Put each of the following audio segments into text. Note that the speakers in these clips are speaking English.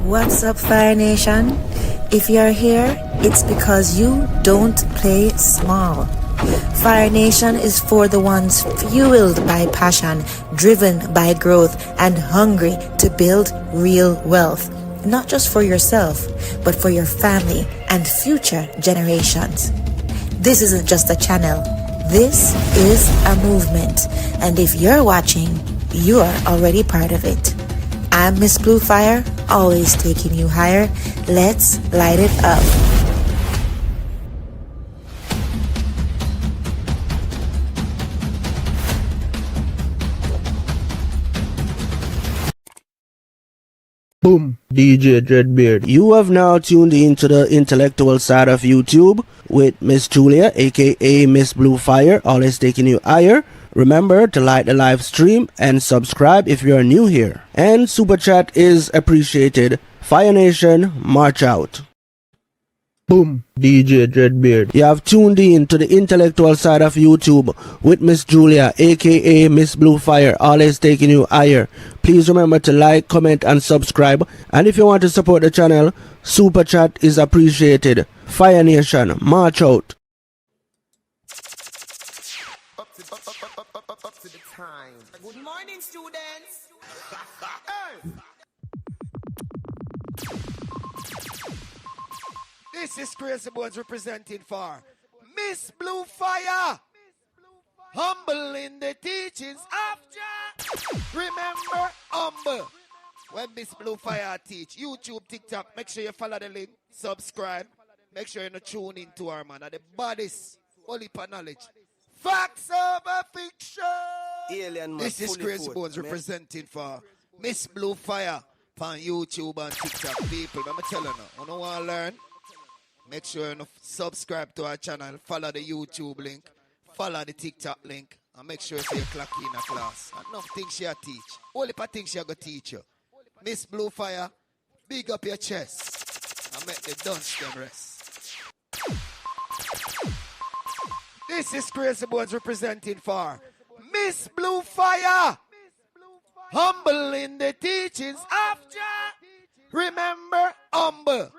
What's up, Fire Nation? If you're here, it's because you don't play small. Fire Nation is for the ones fueled by passion, driven by growth, and hungry to build real wealth. Not just for yourself, but for your family and future generations. This isn't just a channel. This is a movement. And if you're watching, you're already part of it. I'm Miss Bluefire, always taking you higher. Let's light it up. Boom, DJ Dreadbeard. You have now tuned into the intellectual side of YouTube with Miss Julia, A.K.A. Miss Bluefire, always taking you higher. Remember to like the live stream and subscribe if you are new here. And Super Chat is appreciated. Fire Nation, march out. Boom, DJ Dreadbeard. You have tuned in to the intellectual side of YouTube with Miss Julia, A.K.A. Miss Bluefire, always taking you higher. Please remember to like, comment, and subscribe. And if you want to support the channel, Super Chat is appreciated. Fire Nation, march out. Up to the time. Good morning, students. This is Crazy Bones representing for Miss Bluefire. Humble in the teachings of Jah. Remember, humble. When Miss Bluefire teach, YouTube, TikTok, make sure you follow the link, subscribe. Make sure you tune in to her, man. At the bodies, only for knowledge. Facts over fiction. Alien, this is Crazy Bones representing for Miss Bluefire on YouTube and TikTok. People, let me tell you now, you don't want to learn? Make sure you subscribe to our channel, follow the YouTube link, follow the TikTok link, and make sure you clock in a class. Enough things she teach. Only for things she going to teach you. Miss Bluefire, big up your chest and make the dunce them rest. This is Crazy Bones representing for Miss Bluefire. Humble in the teachings of Jah. Remember, humble.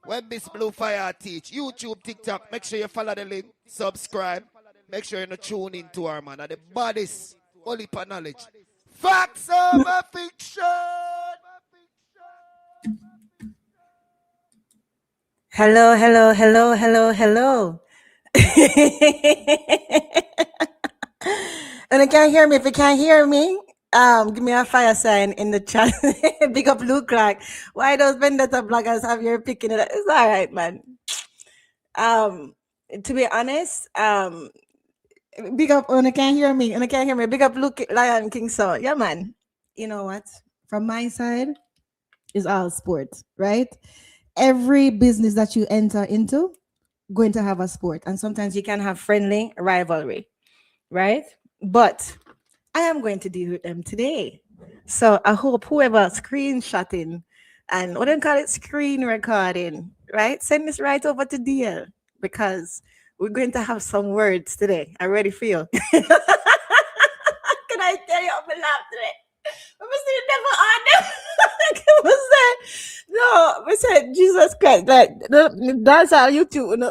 When Miss Bluefire teach, YouTube, TikTok, make sure you follow the link, subscribe. Make sure you tune in to her, man. At the bodies, only for knowledge. Facts over fiction. Hello, hello, hello, hello, hello. And you can't hear me. If you can't hear me, give me a fire sign in the chat. Big up Luke Clark. Why those vendetta bloggers have your picking it? It's all right, man. To be honest, big up. And you can't hear me. And you can't hear me. Big up Luke Lion King. So yeah, man. You know what? From my side, is all sport, right? Every business that you enter into, going to have a sport, and sometimes you can have friendly rivalry, right? But I am going to deal with them today. So I hope whoever screenshotting and what do you call it, screen recording, right? Send this right over to DL because we're going to have some words today. I already feel. Can I tell you I'm laugh today? I'm still never on them. What's that? No, we said Jesus Christ. Like that's our YouTube. No,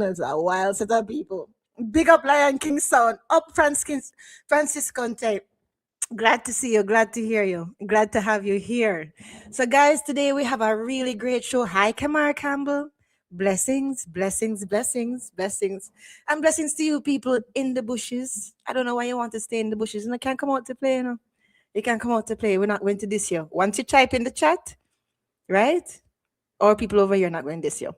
it's a wild set of people. Big up Lion King sound. Up Francis Conte. Glad to see you. Glad to hear you. Glad to have you here. So, guys, today we have a really great show. Hi, Kamara Campbell. Blessings, blessings, blessings, blessings. And blessings to you people in the bushes. I don't know why you want to stay in the bushes. And I can't come out to play, you know. You can't come out to play. We're not going to this year. Once you type in the chat, right? Or people over here are not going this year.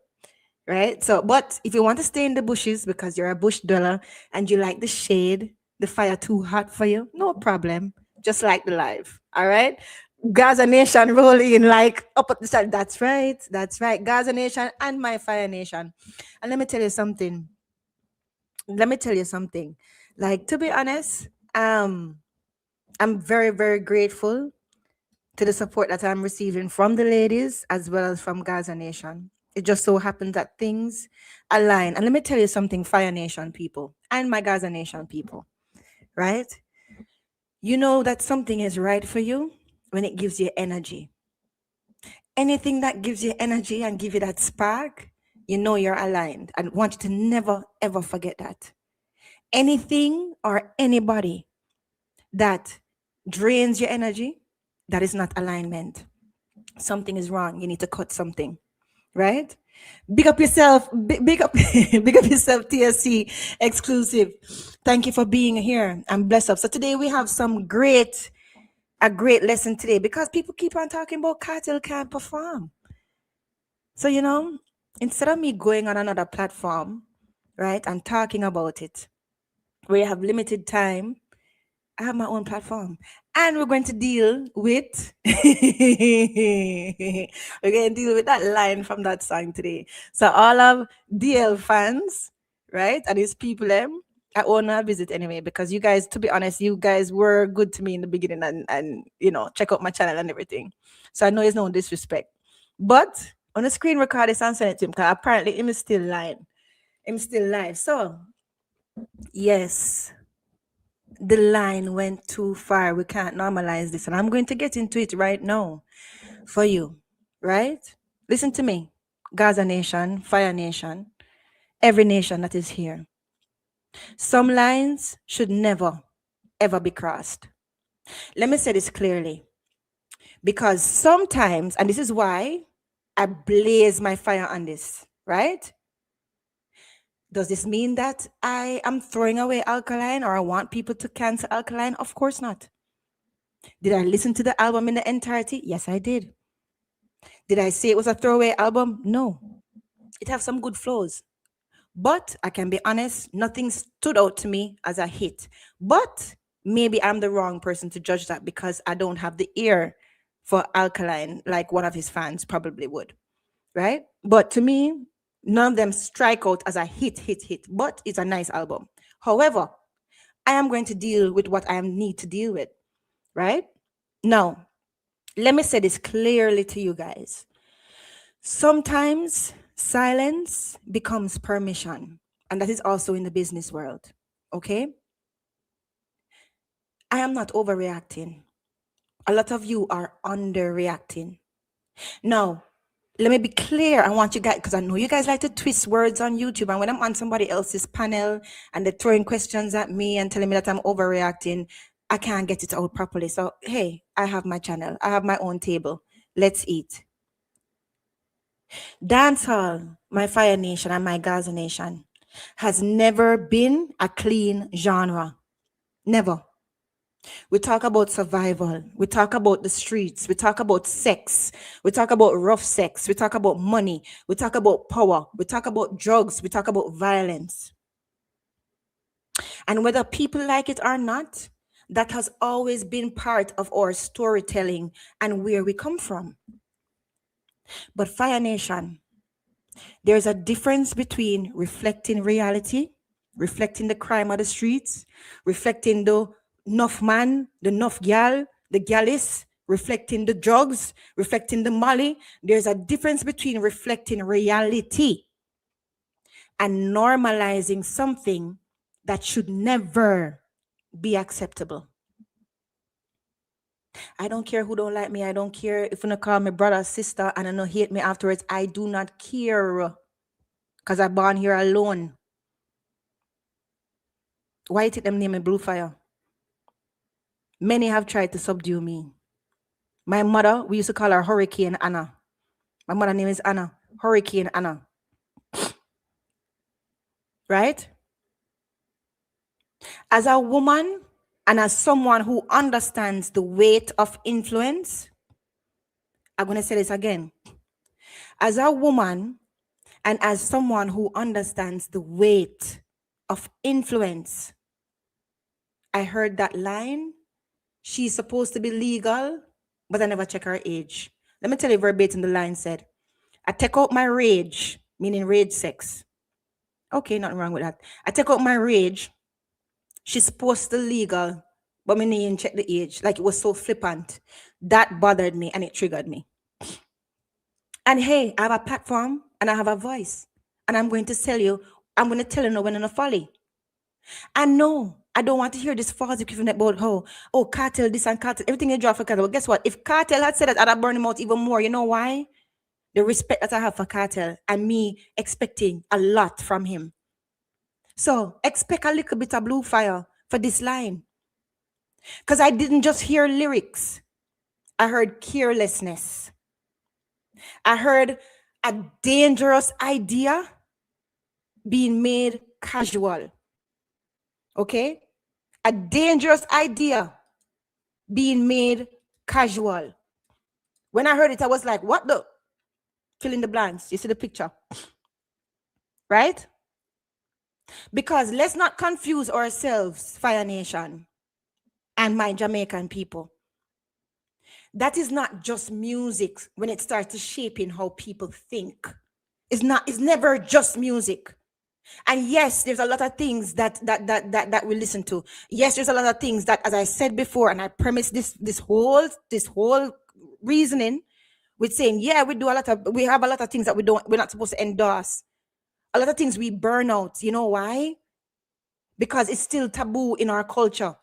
Right? So, but if you want to stay in the bushes because you're a bush dweller and you like the shade, the fire too hot for you, no problem. Just like the live. All right? Gaza Nation roll in like up at the start. That's right. That's right. Gaza Nation and my Fire Nation. And let me tell you something. Like, to be honest, I'm very, very grateful to the support that I'm receiving from the ladies as well as from Gaza Nation. It just so happens that things align. And let me tell you something, Fire Nation people and my Gaza Nation people, right? You know that something is right for you when it gives you energy. Anything that gives you energy and give you that spark, you know you're aligned. I want you to never, ever forget that. Anything or anybody that drains your energy, that is not alignment. Something is wrong. You need to cut something, right? Big up yourself. Big up, big up yourself, TSC exclusive. Thank you for being here. I'm blessed up. So today we have a great lesson today because people keep on talking about KARTEL can't perform. So, instead of me going on another platform, right, and talking about it, where you have limited time, I have my own platform. And we're going to deal with that line from that song today. So all of DL fans, right? And his people I wanna visit anyway because you guys, to be honest, you guys were good to me in the beginning and check out my channel and everything. So I know it's no disrespect. But on the screen record this and send it to him because apparently him is still lying. Him still live. So yes, the line went too far. We can't normalize this. And I'm going to get into it right now for you, right? Listen to me. Gaza Nation, Fire Nation, every nation that is here. Some lines should never, ever be crossed. Let me say this clearly. Because sometimes, and this is why I blaze my fire on this, right? Does this mean that I am throwing away Alkaline or I want people to cancel Alkaline? Of course not. Did I listen to the album in the entirety? Yes, I did. Did I say it was a throwaway album? No. It have some good flows. But I can be honest, nothing stood out to me as a hit. But maybe I'm the wrong person to judge that because I don't have the ear for Alkaline like one of his fans probably would. Right? But to me, none of them strike out as a hit. But it's a nice album. However, I am going to deal with what I need to deal with. Right? Now, let me say this clearly to you guys. Sometimes silence becomes permission, and that is also in the business world. Okay? I am not overreacting. A lot of you are underreacting. Now, let me be clear. I want you guys, because I know you guys like to twist words on YouTube. And when I'm on somebody else's panel and they're throwing questions at me and telling me that I'm overreacting, I can't get it out properly. So, hey, I have my channel. I have my own table. Let's eat. Dancehall, my Fire Nation and my Gaza Nation, has never been a clean genre. Never. We talk about survival. We talk about the streets. We talk about sex. We talk about rough sex. We talk about money. We talk about power. We talk about drugs. We talk about violence. And whether people like it or not, that has always been part of our storytelling and where we come from. But Fire Nation, there's a difference between reflecting reality, reflecting the crime of the streets, reflecting the enough man, the enough gal, the gallis, reflecting the drugs, reflecting the molly. There's a difference between reflecting reality and normalizing something that should never be acceptable. I don't care who don't like me. I don't care if you don't call me brother, sister, and I don't hate me afterwards. I do not care because I'm born here alone. Why you take them name me Blue Fire? Many have tried to subdue me. My mother, we used to call her Hurricane Anna. My mother name is Anna. Hurricane Anna. Right? As a woman and as someone who understands the weight of influence, I'm going to say this again. As a woman and as someone who understands the weight of influence, I heard that line. She's supposed to be legal, but I never check her age. Let me tell you verbatim the line said. I take out my rage, meaning rage sex. Okay, nothing wrong with that. I take out my rage. She's supposed to legal, but me didn't check the age. Like it was so flippant. That bothered me and it triggered me. And hey, I have a platform and I have a voice. And I'm going to tell you, I'm going to tell you no when I'm folly. I know I don't want to hear this false equivalent about oh, cartel this and cartel, everything you draw for cartel. But guess what? If cartel had said that, I'd have burned him out even more. You know why? The respect that I have for cartel and me expecting a lot from him. So expect a little bit of blue fire for this line. Because I didn't just hear lyrics. I heard carelessness. I heard a dangerous idea being made casual. Okay? A dangerous idea being made casual. When I heard it, I was like, what the? Fill in the blanks. You see the picture. Right? Because let's not confuse ourselves, Fire Nation, and my Jamaican people. That is not just music when it starts to shaping how people think. It's never just music. And yes, there's a lot of things that we listen to. Yes, there's a lot of things that, as I said before, and I premise this whole reasoning with saying, yeah, we have a lot of things that we're not supposed to endorse. A lot of things we burn out. You know why? Because it's still taboo in our culture.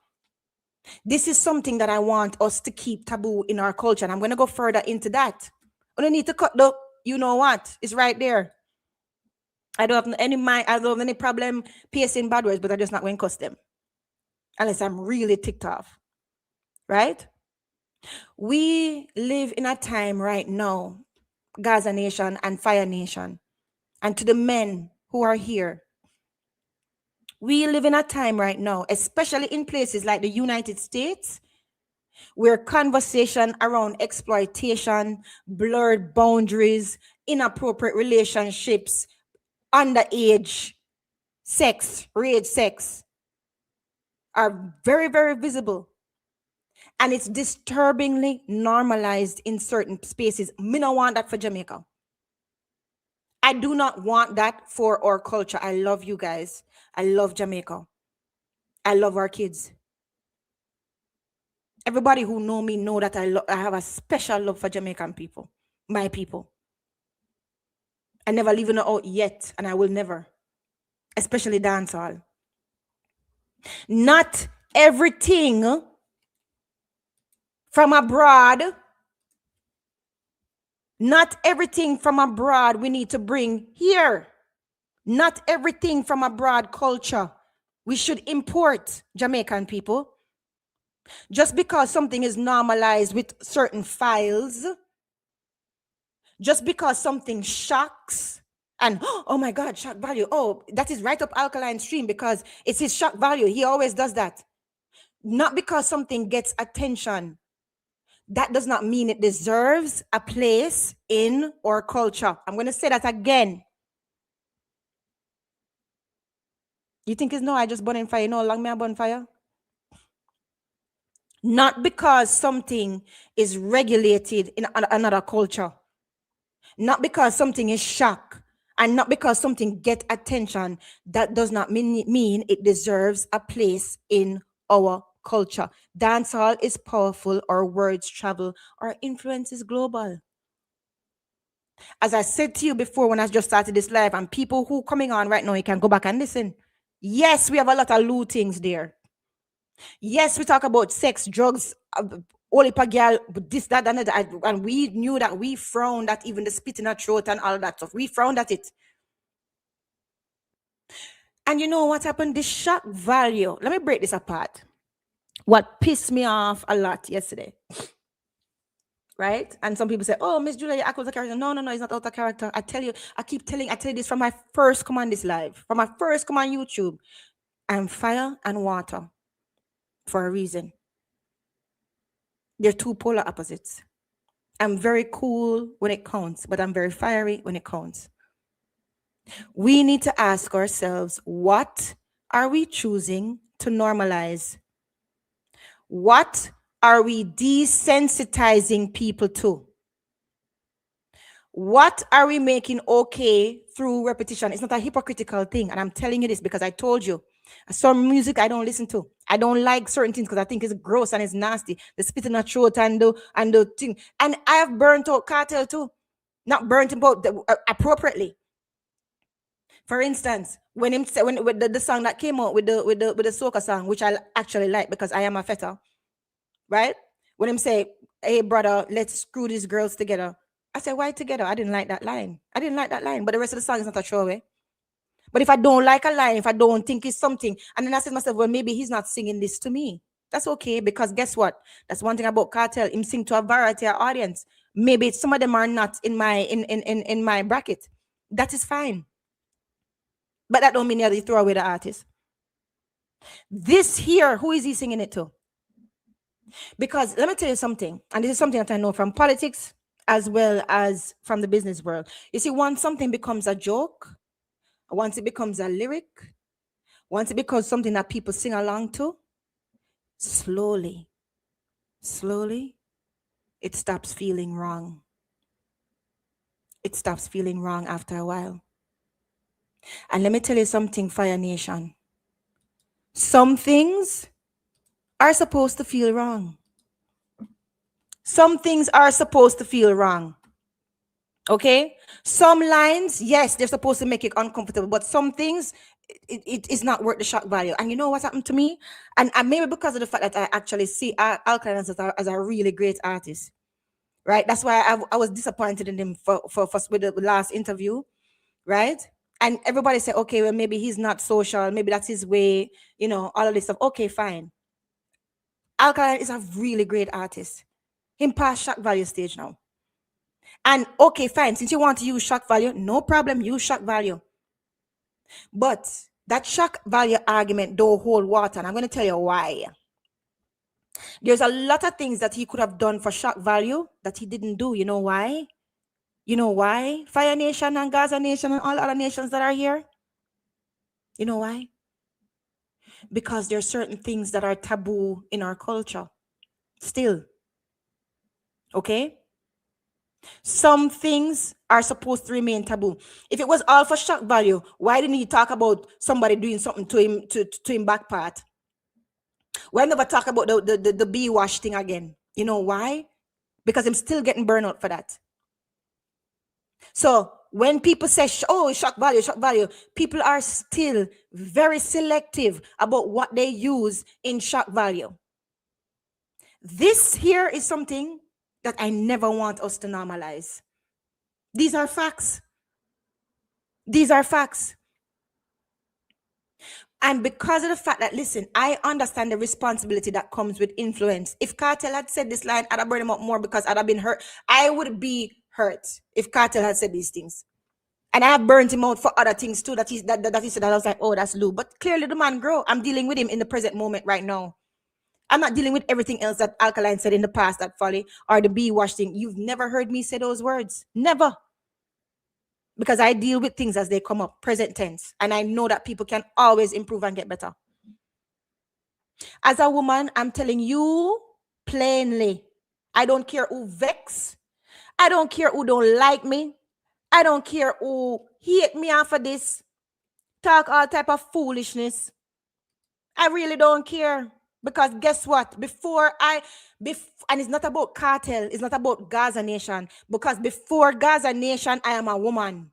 This is something that I want us to keep taboo in our culture. And I'm going to go further into that. I don't need to cut the, you know what? It's right there. I don't have any problem pasting bad words, but I'm just not going to cuss them. Unless I'm really ticked off. Right? We live in a time right now, Gaza Nation and Fire Nation, and to the men who are here, we live in a time right now, especially in places like the United States, where conversation around exploitation, blurred boundaries, inappropriate relationships, underage sex, rage sex are very, very visible. And it's disturbingly normalized in certain spaces. Me don't want that for Jamaica. I do not want that for our culture. I love you guys. I love Jamaica. I love our kids. Everybody who know me know that I have a special love for Jamaican people, my people. I never leave it out yet, and I will never, especially dancehall. Not everything from abroad, we need to bring here. Not everything from abroad culture we should import, Jamaican people. Just because something is normalized with certain files, just because something shocks, and oh my God, shock value. Oh, that is right up Alkaline stream because it's his shock value. He always does that. Not because something gets attention, that does not mean it deserves a place in our culture. I'm going to say that again. You think it's no, I just burn in fire. You know how long me I burn fire? Not because something is regulated in another culture. Not because something is shock. And not because something gets attention, that does not mean it deserves a place in our culture. Dancehall is powerful, our words travel, our influence is global. As I said to you before when I just started this live, and people who coming on right now, you can go back and listen. Yes, we have a lot of lootings there. Yes, we talk about sex, drugs, only per girl, this, that, and that. And we knew that we frowned at even the spit in our throat and all that stuff. We frowned at it. And you know what happened? The shock value. Let me break this apart. What pissed me off a lot yesterday. Right? And some people say, oh, Miss Julia, you act out of character. No, it's not out of character. I tell you this from my first come on this live, from my first come on YouTube. I'm fire and water for a reason. They're two polar opposites. I'm very cool when it counts, but I'm very fiery when it counts. We need to ask ourselves, what are we choosing to normalize? What are we desensitizing people to? What are we making okay through repetition? It's not a hypocritical thing. And I'm telling you this because I told you, some music I don't listen to. I don't like certain things because I think it's gross and it's nasty. The spit in the throat and the thing. And I have burnt out cartel too. Not burnt out appropriately. For instance, when him say, when with the song that came out with the soca song, which I actually like because I am a feta, right? When him say, "Hey brother, let's screw these girls together," I said, "Why together?" I didn't like that line. I didn't like that line, but the rest of the song is not a throwaway. But if I don't like a line, if I don't think it's something, and then I said to myself, well, maybe he's not singing this to me. That's okay, because guess what? That's one thing about Cartel. Him sing to a variety of audience. Maybe some of them are not in my in my bracket. That is fine. But that don't mean you throw away the artist. This here, who is he singing it to? Because let me tell you something, and this is something that I know from politics as well as from the business world. You see, once something becomes a joke, once it becomes a lyric, once it becomes something that people sing along to, slowly, slowly, it stops feeling wrong. It stops feeling wrong after a while. And let me tell you something, Fire Nation. Some things are supposed to feel wrong. Some things are supposed to feel wrong. Okay? Some lines, yes, they're supposed to make it uncomfortable, but some things, it is not worth the shock value. And you know what's happened to me? And maybe because of the fact that I actually see Alkaline as a really great artist, right? That's why I was disappointed in him for with the last interview, right? And everybody said, okay, well, maybe he's not social, maybe that's his way, all of this stuff. Okay, fine. Alkaline is a really great artist. Him past shock value stage now. And okay, fine. Since you want to use shock value, no problem. Use shock value. But that shock value argument don't hold water. And I'm going to tell you why. There's a lot of things that he could have done for shock value that he didn't do. You know why? You know why? Fire Nation and Gaza Nation and all other nations that are here. You know why? Because there are certain things that are taboo in our culture. Still. Okay? Some things are supposed to remain taboo. If it was all for shock value, why didn't he talk about somebody doing something to him to him back part? Why never talk about the bee wash thing again? You know why? Because I'm still getting burnout for that. So when people say, oh, shock value, people are still very selective about what they use in shock value. This here is something that I never want us to normalize. These are facts. These are facts. And because of the fact that, listen, I understand the responsibility that comes with influence. If Cartel had said this line, I'd have burned him up more because I'd have been hurt. I would be hurt if Cartel had said these things. And I have burnt him out for other things too that he said. That I was like, oh, that's Lou. But clearly the man grow. I'm dealing with him in the present moment right now. I'm not dealing with everything else that Alkaline said in the past, that folly, or the bee wash thing. You've never heard me say those words. Never. Because I deal with things as they come up, present tense. And I know that people can always improve and get better. As a woman, I'm telling you plainly, I don't care who vex. I don't care who don't like me. I don't care who hate me after this. Talk all type of foolishness. I really don't care. Because guess what? And it's not about Cartel. It's not about Gaza Nation. Because before Gaza Nation, I am a woman.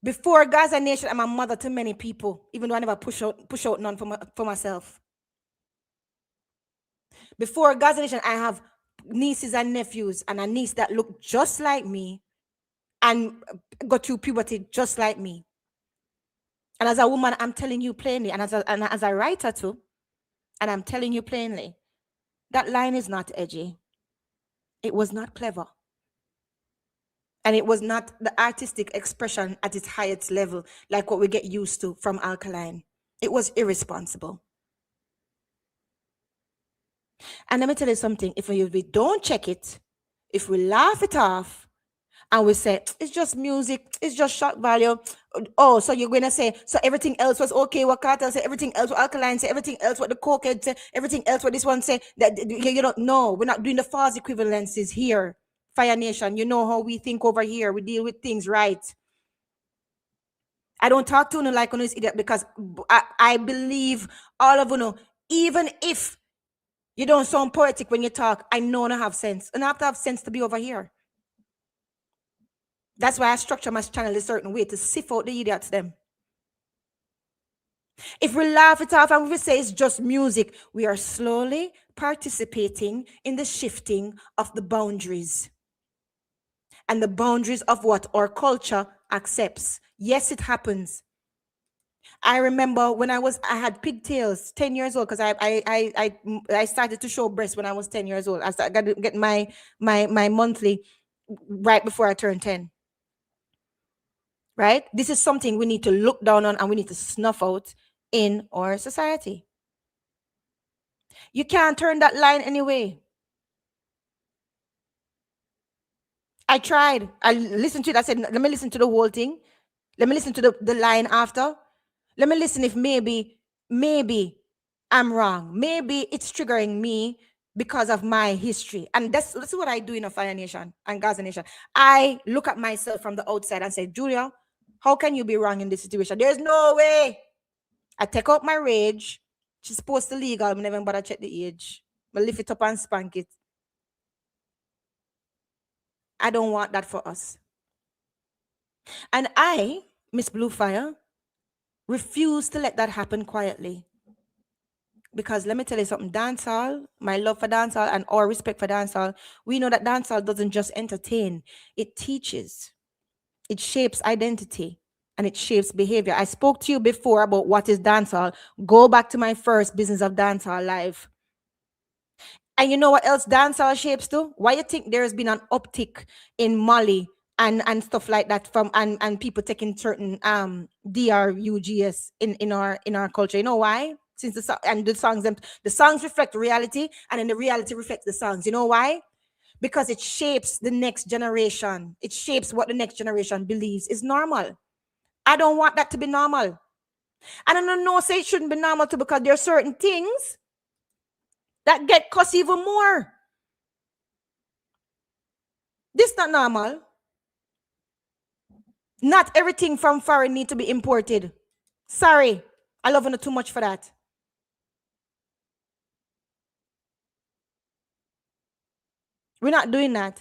Before Gaza Nation, I'm a mother to many people, even though I never push out none for myself. Before Gaza Nation, I have nieces and nephews, and a niece that look just like me and got through puberty just like me. And as a woman, I'm telling you plainly, and as a writer too, and I'm telling you plainly, that line is not edgy. It was not clever. And it was not the artistic expression at its highest level, like what we get used to from Alkaline. It was irresponsible. And let me tell you something. If we don't check it, if we laugh it off, and we say, it's just music, it's just shock value. Oh, so you're going to say, so everything else was okay, what Cartel said, everything else what Alkaline said, everything else what the cokehead said, everything else what this one said, that you don't know. We're not doing the false equivalences here. Fire Nation, you know how we think over here. We deal with things right. I don't talk to you like this idiot because I believe all of you, even if you don't sound poetic when you talk, I know I have sense. And I have to have sense to be over here. That's why I structure my channel a certain way to sift out the idiots them. If we laugh it off and we say it's just music, we are slowly participating in the shifting of the boundaries. And the boundaries of what our culture accepts. Yes, it happens. I remember when I had pigtails, 10 years old, because I started to show breast when I was 10 years old. I got to get my monthly right before I turned 10. Right? This is something we need to look down on and we need to snuff out in our society. You can't turn that line anyway. I tried. I listened to it. I said, let me listen to the whole thing. Let me listen to the line after. Let me listen if maybe I'm wrong. Maybe it's triggering me because of my history. And that's what I do in a Fire Nation and Gaza Nation. I look at myself from the outside and say, Julia, how can you be wrong in this situation? There's no way. I take out my rage. She's supposed to legal. I never bother check the age. I lift it up and spank it. I don't want that for us. And I, Miss Bluefire, refuse to let that happen quietly. Because let me tell you something, dancehall, my love for dancehall and our respect for dancehall, we know that dancehall doesn't just entertain, it teaches, it shapes identity, and it shapes behavior. I spoke to you before about what is dancehall. Go back to my first Business of Dancehall live. And you know what else dancehall shapes too? Why you think there's been an uptick in Mali and stuff like that from and people taking certain drugs in our culture? You know why? Since the songs reflect reality, and then the reality reflects the songs. You know why? Because it shapes the next generation. It shapes what the next generation believes is normal. I don't want that to be normal. I don't know, say it shouldn't be normal too, because there are certain things that get cussed even more. This not normal. Not everything from foreign need to be imported. Sorry, I love you too much for that. We're not doing that.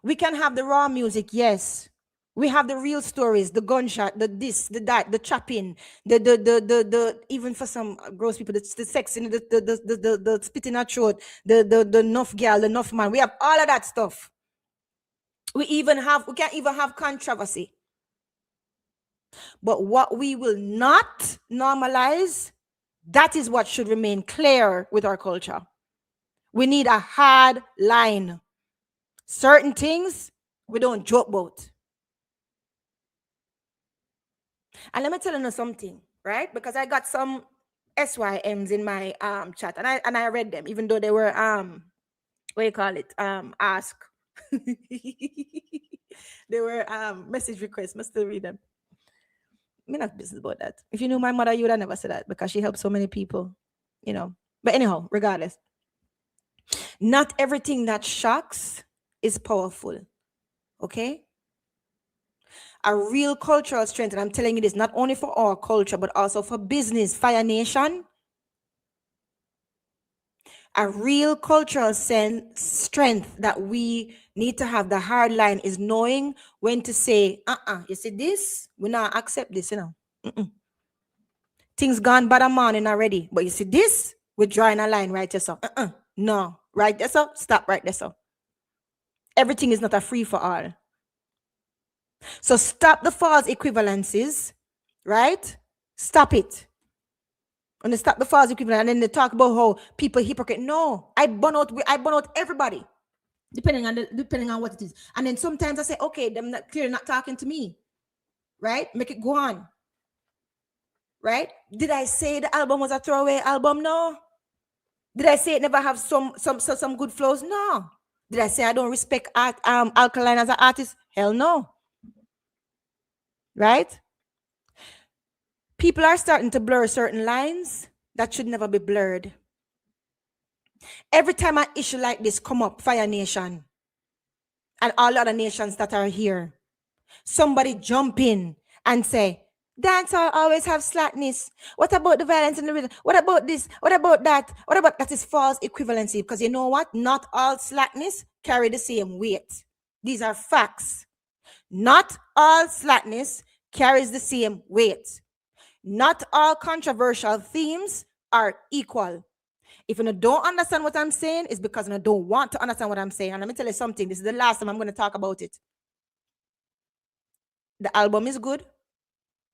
We can have the raw music, yes. We have the real stories, the gunshot, the this, the that, the chopping, the even for some gross people, the sex in the spitting at throat, the enough girl, the enough man. We have all of that stuff. We can't even have controversy. But what we will not normalize, that is what should remain clear with our culture. We need a hard line. Certain things we don't joke about. And let me tell you something, right? Because I got some SYMs in my chat, and I read them, even though they were what do you call it? Ask. They were message requests. Must still read them. Me not business about that. If you knew my mother, you would have never said that, because she helped so many people, you know. But anyhow, regardless, not everything that shocks is powerful. Okay? A real cultural strength, and I'm telling you this not only for our culture, but also for business, Fire Nation. A real cultural strength that we need to have, the hard line, is knowing when to say, you see this, we not accept this, you know. Things gone bad a morning already, but you see this, we're drawing a line right there, so no, right there, so stop right there, so everything is not a free for all. So stop the false equivalences, right? Stop it. And they stop the false equivalent, and then they talk about how people hypocrite. No, I burn out everybody, depending on what it is. And then sometimes I say, okay, them clearly not talking to me, right? Make it go on, right? Did I say the album was a throwaway album? No. Did I say it never have some good flows? No. Did I say I don't respect Alkaline as an artist? Hell no. Right? People are starting to blur certain lines that should never be blurred. Every time an issue like this come up, Fire Nation and all other nations that are here, somebody jump in and say, dancehall always have slackness. What about the violence in the rhythm? What about this? What about that? What about that? Is false equivalency? Because you know what? Not all slackness carry the same weight. These are facts. Not all slackness carries the same weight. Not all controversial themes are equal. If you don't understand what I'm saying, it's because you don't want to understand what I'm saying. And let me tell you something. This is the last time I'm going to talk about it. The album is good.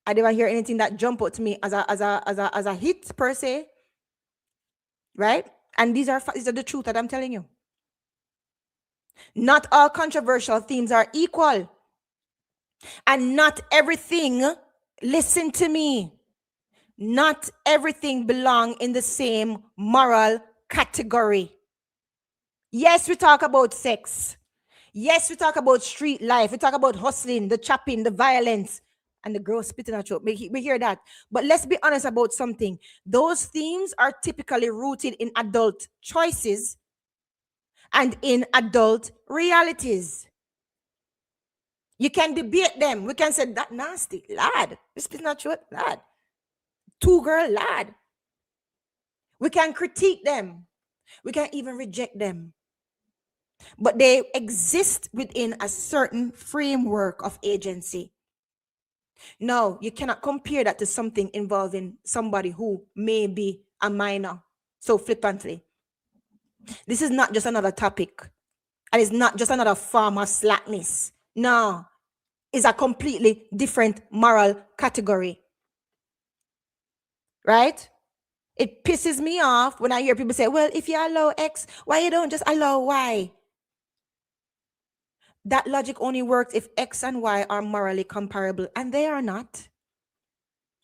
I didn't hear anything that jump out to me as a hit per se. Right? And these are the truth that I'm telling you. Not all controversial themes are equal. And not everything, listen to me, not everything belong in the same moral category. Yes, we talk about sex. Yes, we talk about street life. We talk about hustling, the chopping, the violence, and the girl spitting at you. We hear that. But let's be honest about something. Those themes are typically rooted in adult choices and in adult realities. You can debate them. We can say that nasty, lad. This is not true, lad. Two girl, lad. We can critique them. We can even reject them. But they exist within a certain framework of agency. No, you cannot compare that to something involving somebody who may be a minor. So flippantly. This is not just another topic. And it's not just another form of slackness. No. It's a completely different moral category. Right? It pisses me off when I hear people say, well, if you allow X, why you don't just allow Y? That logic only works if X and Y are morally comparable, and they are not.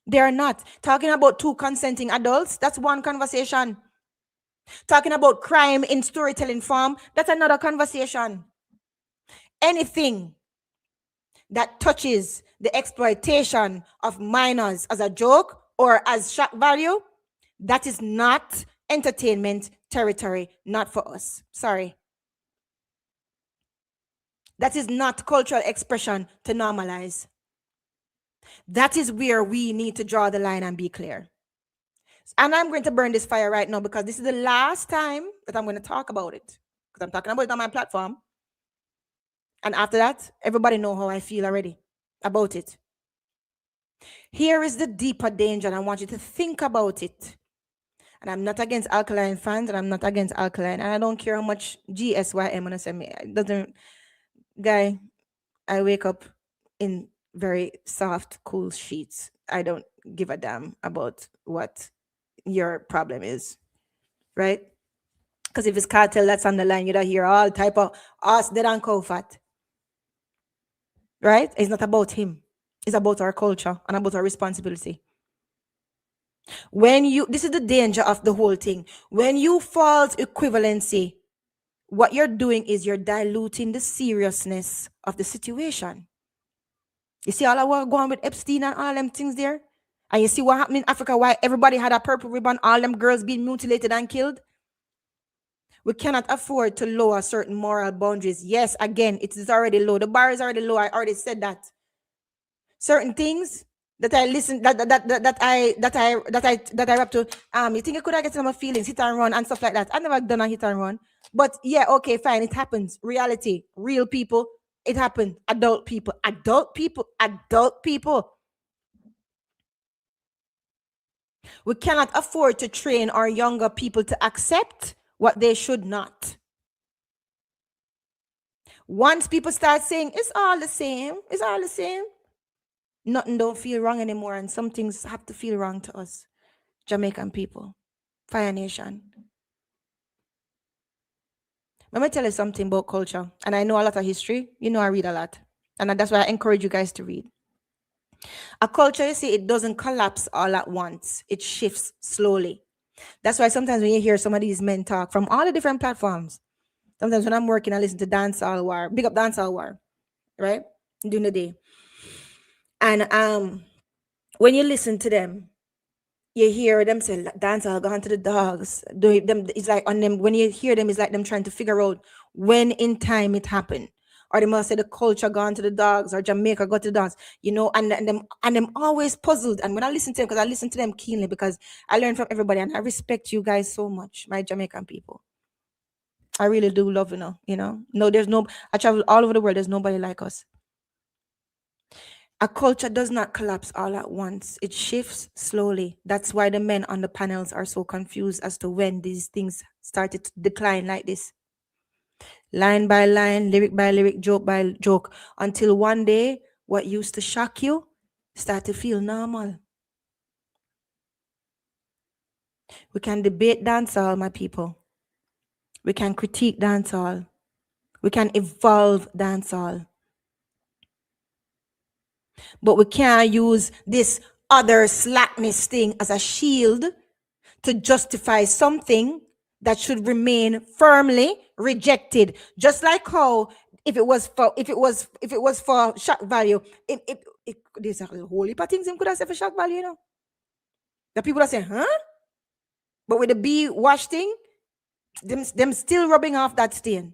They are not. Talking about two consenting adults, that's one conversation. Talking about crime in storytelling form, that's another conversation. Anything that touches the exploitation of minors as a joke or as shock value, that is not entertainment territory, not for us. Sorry. That is not cultural expression to normalize. That is where we need to draw the line and be clear. And I'm going to burn this fire right now because this is the last time that I'm going to talk about it. Because I'm talking about it on my platform. And after that, everybody know how I feel already about it. Here is the deeper danger, and I want you to think about it. And I'm not against Alkaline fans, and I'm not against Alkaline. And I don't care how much GSYM gonna send me. It doesn't, guy, I wake up in very soft, cool sheets. I don't give a damn about what your problem is, right? Because if it's cartel that's on the line, you'd hear all type of us dead and cow fat, right? It's not about him. It's about our culture and about our responsibility. This is the danger of the whole thing. When you false equivalency, what you're doing is you're diluting the seriousness of the situation. You see all of what going with Epstein and all them things there? And you see what happened in Africa, why everybody had a purple ribbon, all them girls being mutilated and killed? We cannot afford to lower certain moral boundaries. Yes, again, it is already low. The bar is already low. I already said that. Certain things that I listen, that I up to. You think I could have get some feelings, hit and run and stuff like that. I've never done a hit and run. But yeah, okay, fine. It happens. Reality, real people. It happened. Adult people. We cannot afford to train our younger people to accept what they should not. Once people start saying it's all the same, nothing don't feel wrong anymore, and some things have to feel wrong to us, Jamaican people, Fire Nation. Let me tell you something about culture, and I know a lot of history. I read a lot, and that's why I encourage you guys to read. A culture, you see, it doesn't collapse all at once. It shifts slowly. That's why sometimes when you hear some of these men talk from all the different platforms, sometimes when I'm working, I listen to Dancehall War, big up Dancehall War, right? During the day. And when you listen to them, you hear them say, Dancehall gone to the dogs. It's like on them, when you hear them, it's like them trying to figure out when in time it happened. Or they must say the culture gone to the dogs, or Jamaica go to the dogs, and them always puzzled. And when I listen to them, because I listen to them keenly, because I learn from everybody, and I respect you guys so much, my Jamaican people. I really do love, No, there's no, I travel all over the world. There's nobody like us. A culture does not collapse all at once. It shifts slowly. That's why the men on the panels are so confused as to when these things started to decline like this. Line by line, lyric by lyric, joke by joke, until one day, what used to shock you start to feel normal. We can debate dancehall, my people. We can critique dancehall. We can evolve dancehall. But we can't use this other slackness thing as a shield to justify something that should remain firmly rejected. Just like how if it was for shock value, there's a whole heap of things him could have said for shock value, The people that say, huh? But with the bee wash thing, them still rubbing off that stain.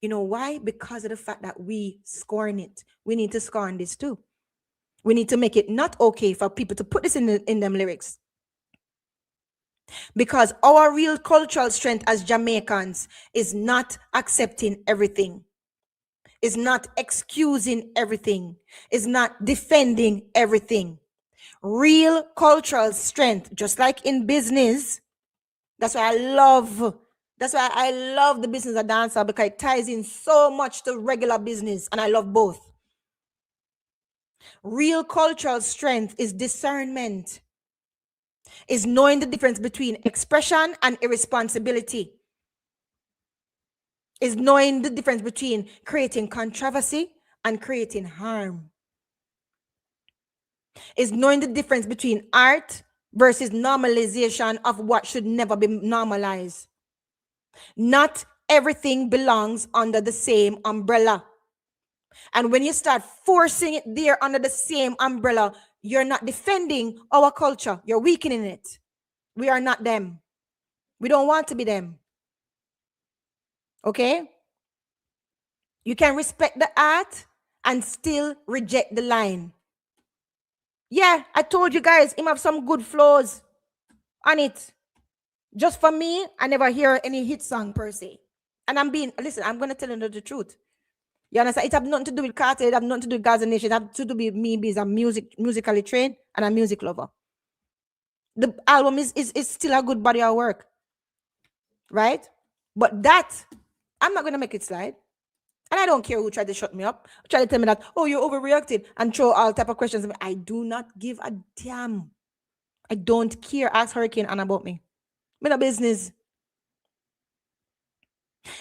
You know why? Because of the fact that we scorn it. We need to scorn this too. We need to make it not okay for people to put this in them lyrics. Because our real cultural strength as Jamaicans is not accepting everything, is not excusing everything, is not defending everything. Real cultural strength, just like in business, that's why I love the business of dancer, because it ties in so much to regular business, and I love both. Real cultural strength is discernment, is knowing the difference between expression and irresponsibility, is knowing the difference between creating controversy and creating harm, is knowing the difference between art versus normalization of what should never be normalized. Not everything belongs under the same umbrella. And when you start forcing it there under the same umbrella, you're not defending our culture. You're weakening it. We are not them. We don't want to be them. Okay? You can respect the art and still reject the line. Yeah, I told you guys, him have some good flows on it. Just for me, I never hear any hit song per se. And I'm going to tell you the truth. You understand? It have nothing to do with KARTEL, it have nothing to do with Gaza Nation, it have to do with me being a musically trained and a music lover. The album is still a good body of work. Right? But that, I'm not going to make it slide. And I don't care who tried to shut me up, try to tell me that, oh, you overreacted, and throw all type of questions at me. I do not give a damn. I don't care. Ask Hurricane Ann about me. I'm in a business.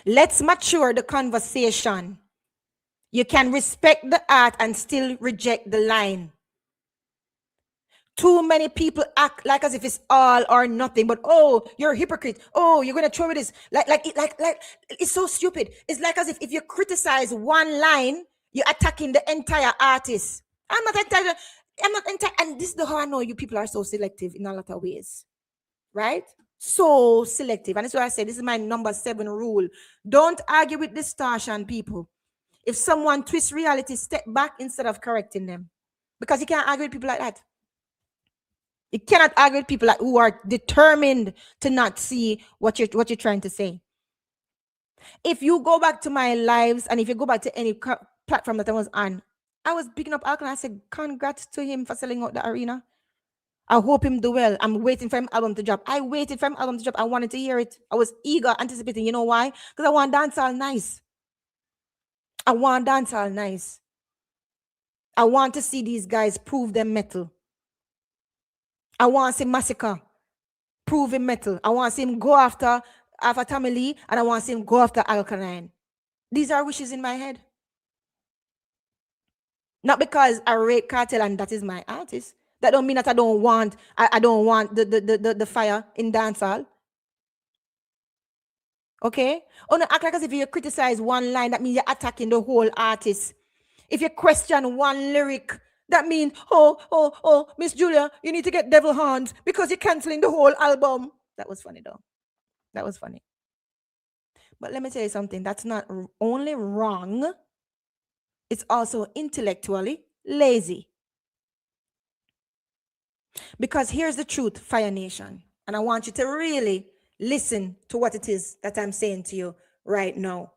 Let's mature the conversation. You can respect the art and still reject the line. Too many people act like as if it's all or nothing, but oh, you're a hypocrite. Oh, you're gonna throw this like it's so stupid. It's like as if you criticize one line, you're attacking the entire artist. I'm not entire, and this is how I know you people are so selective in a lot of ways, right? So selective, and that's why I say this is my number 7 rule. Don't argue with distortion, people. If someone twists reality, step back instead of correcting them, because you can't argue with people like that. You cannot argue with people who are determined to not see what you're trying to say. If you go back to my lives, and if you go back to any platform that I was on, I was picking up Alkaline. I said, congrats to him for selling out the arena. I hope him do well. I'm waiting for him album to drop. I waited for him album to drop. I wanted to hear it. I was eager, anticipating. You know why? Because I want dancehall nice. I want dancehall nice. I want to see these guys prove them metal. I want to see Massacre prove him metal. I want to see him go after Tommy Lee, and I want to see him go after Alkaline. These are wishes in my head. Not because I rate KARTEL and that is my artist. That don't mean that I don't want the fire in dancehall. Okay? Oh, no, act like as if you criticize one line, that means you're attacking the whole artist. If you question one lyric, that means, oh, Miss Julia, you need to get devil horns because you're canceling the whole album. That was funny, though. That was funny. But let me tell you something. That's not only wrong, it's also intellectually lazy. Because here's the truth, Fire Nation. And I want you to really listen to what it is that I'm saying to you right now.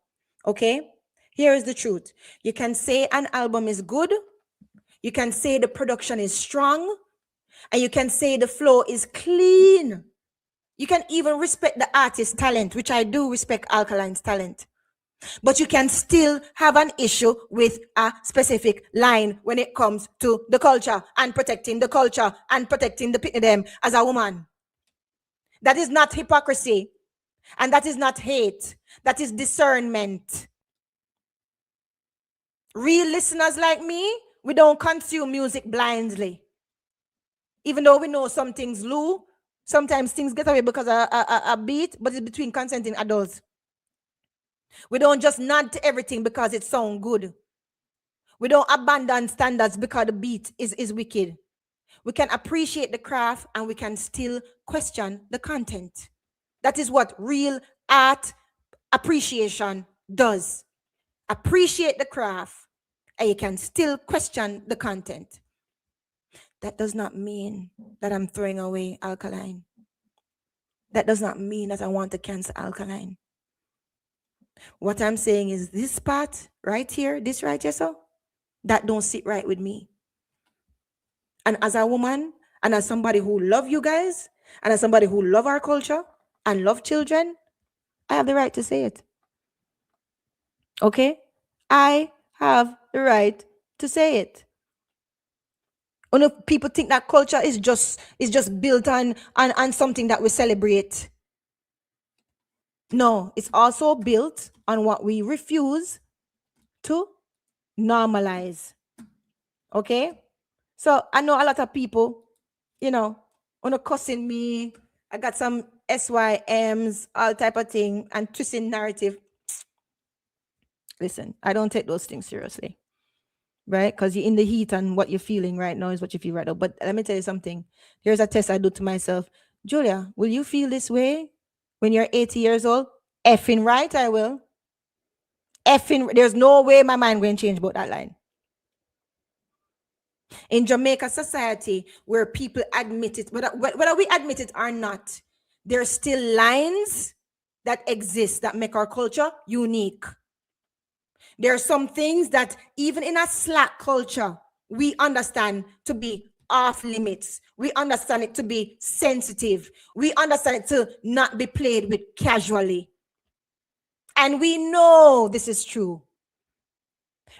Okay? Here is the truth. You can say an album is good, you can say the production is strong, and you can say the flow is clean. You can even respect the artist's talent, which I do respect Alkaline's talent. But you can still have an issue with a specific line when it comes to the culture and protecting the culture and protecting the them as a woman. That is not hypocrisy, and that is not hate. That is discernment. Real listeners like me, we don't consume music blindly. Even though we know some things low, sometimes things get away because of a beat, but it's between consenting adults. We don't just nod to everything because it sounds good. We don't abandon standards because the beat is wicked. We can appreciate the craft and we can still question the content. That is what real art appreciation does. Appreciate the craft and you can still question the content. That does not mean that I'm throwing away Alkaline. That does not mean that I want to cancel Alkaline. What I'm saying is this part right here, this right here, so that don't sit right with me. And as a woman, and as somebody who love you guys, and as somebody who love our culture and love children, I have the right to say it. Okay? I have the right to say it. When people think that culture is just built on something that we celebrate. No, it's also built on what we refuse to normalize. Okay? So I know a lot of people, on cussing me. I got some SYMs, all type of thing, and twisting narrative. Listen, I don't take those things seriously. Right? Because you're in the heat and what you're feeling right now is what you feel right now. But let me tell you something. Here's a test I do to myself. Julia, will you feel this way when you're 80 years old? Effing right, I will. Effing, there's no way my mind going to change about that line. In Jamaica society, where people admit it, whether we admit it or not, there are still lines that exist that make our culture unique. There are some things that even in a slack culture, we understand to be off limits. We understand it to be sensitive. We understand it to not be played with casually. And we know this is true.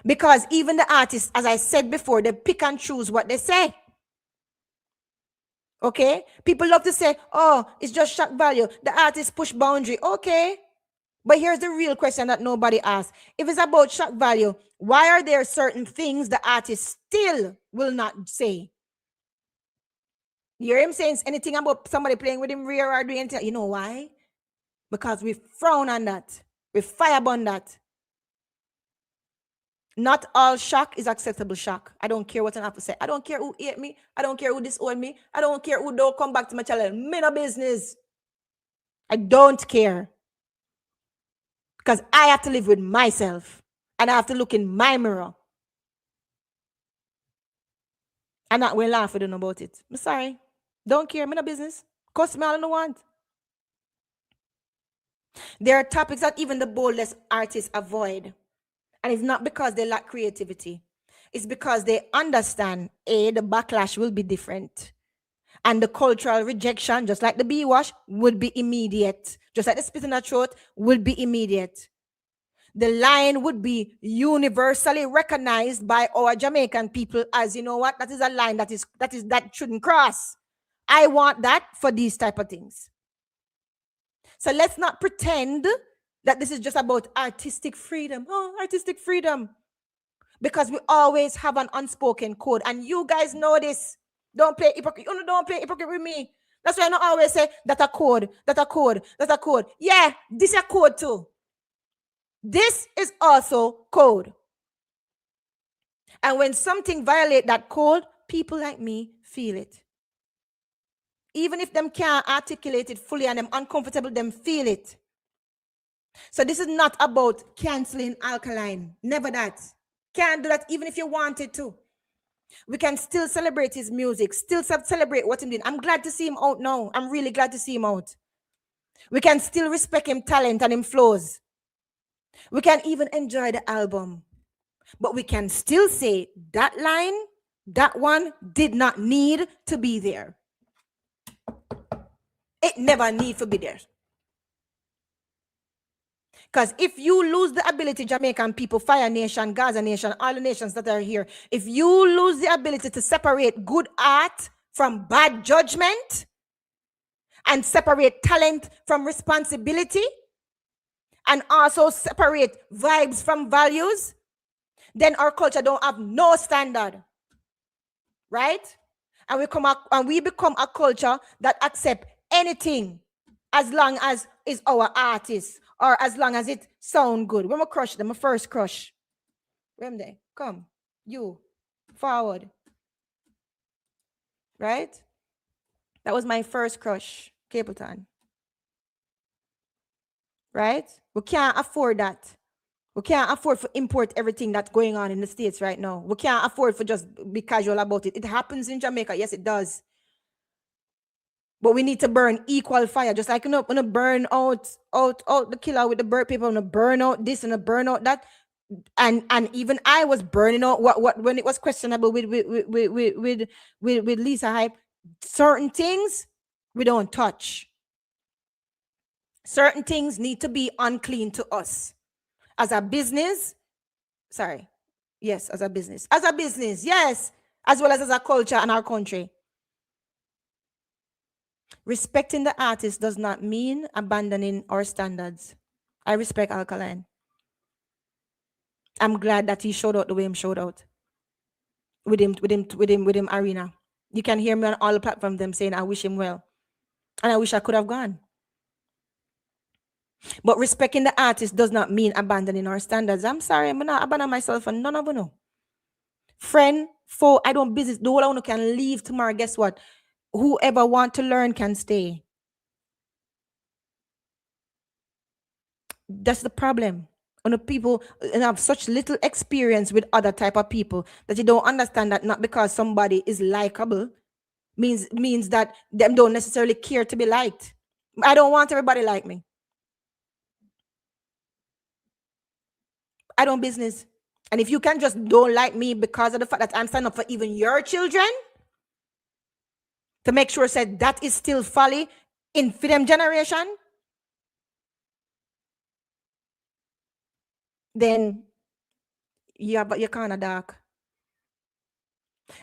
Because even the artists, as I said before, they pick and choose what they say. Okay? People love to say, oh, it's just shock value. The artist push boundary. Okay. But here's the real question that nobody asks. If it's about shock value, why are there certain things the artist still will not say? You hear him saying anything about somebody playing with him rear or doing anything? You know why? Because we frown on that. We fireburn that. Not all shock is acceptable shock. I don't care what an apple say. I don't care who hate me. I don't care who disown me. I don't care who don't come back to my channel. Me no business. I don't care. Because I have to live with myself. And I have to look in my mirror. And not will laugh with them about it. I'm sorry. Don't care. Me no business. Cost me all I want. There are topics that even the boldest artists avoid. And it's not because they lack creativity. It's because they understand, A, the backlash will be different. And the cultural rejection, just like the B-wash, would be immediate. Just like the spit in the throat, would be immediate. The line would be universally recognized by our Jamaican people as, you know what, that is a line that shouldn't cross. I want that for these type of things. So let's not pretend that this is just about artistic freedom. Oh, artistic freedom. Because we always have an unspoken code. And you guys know this. Don't play hypocrite. You don't play hypocrite with me. That's why I don't always say that a code, that a code, that a code. Yeah, this is a code too. This is also code. And when something violates that code, people like me feel it. Even if them can't articulate it fully and them uncomfortable, them feel it. So this is not about canceling Alkaline. Never that. Can't do that even if you wanted to. We can still celebrate his music, still celebrate what he did. I'm glad to see him out now. I'm really glad to see him out. We can still respect him talent and him flows. We can even enjoy the album, but we can still say that line, that one did not need to be there. It never need to be there. Because if you lose the ability, Jamaican people, Fire Nation, Gaza Nation, all the nations that are here, if you lose the ability to separate good art from bad judgment and separate talent from responsibility and also separate vibes from values, then our culture don't have no standard. Right? And we become a culture that accept anything as long as it's our artist or as long as it sound good. When we crush them, my first crush. When they come, you forward. Right? That was my first crush, Capleton. Right? We can't afford that. We can't afford to import everything that's going on in the States right now. We can't afford to just be casual about it. It happens in Jamaica. Yes, it does. But we need to burn equal fire. Just like, when to burn out the killer with the bird people, when to burn out this and to burn out that. And even I was burning out what when it was questionable with Lisa Hype. Certain things we don't touch. Certain things need to be unclean to us. As a business, yes, as a business, yes, as well as a culture and our country. Respecting the artist does not mean abandoning our standards. I respect Alkaline. I'm glad that he showed out the way he showed out. With him arena. You can hear me on all the platforms them saying I wish him well. And I wish I could have gone. But respecting the artist does not mean abandoning our standards. I'm sorry, I'm not abandon myself and none of you know. Friend, foe, I don't business. The whole one can leave tomorrow. Guess what? Whoever want to learn can stay. That's the problem. When people have such little experience with other type of people that you don't understand that not because somebody is likable means that them don't necessarily care to be liked. I don't want everybody like me. I don't business. And if you can just don't like me because of the fact that I'm standing up for even your children, to make sure said that is still folly in for them generation, then but you're kind of dark.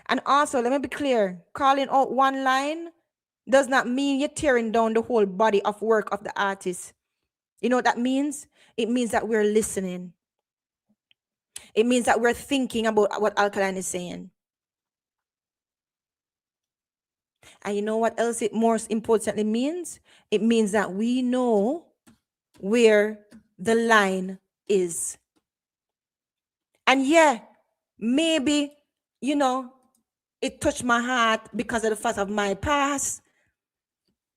And also, let me be clear, calling out one line does not mean you're tearing down the whole body of work of the artist. You know what that means? It means that we're listening. It means that we're thinking about what Alkaline is saying. And you know what else it most importantly means? It means that we know where the line is. And yeah, maybe, it touched my heart because of the fact of my past,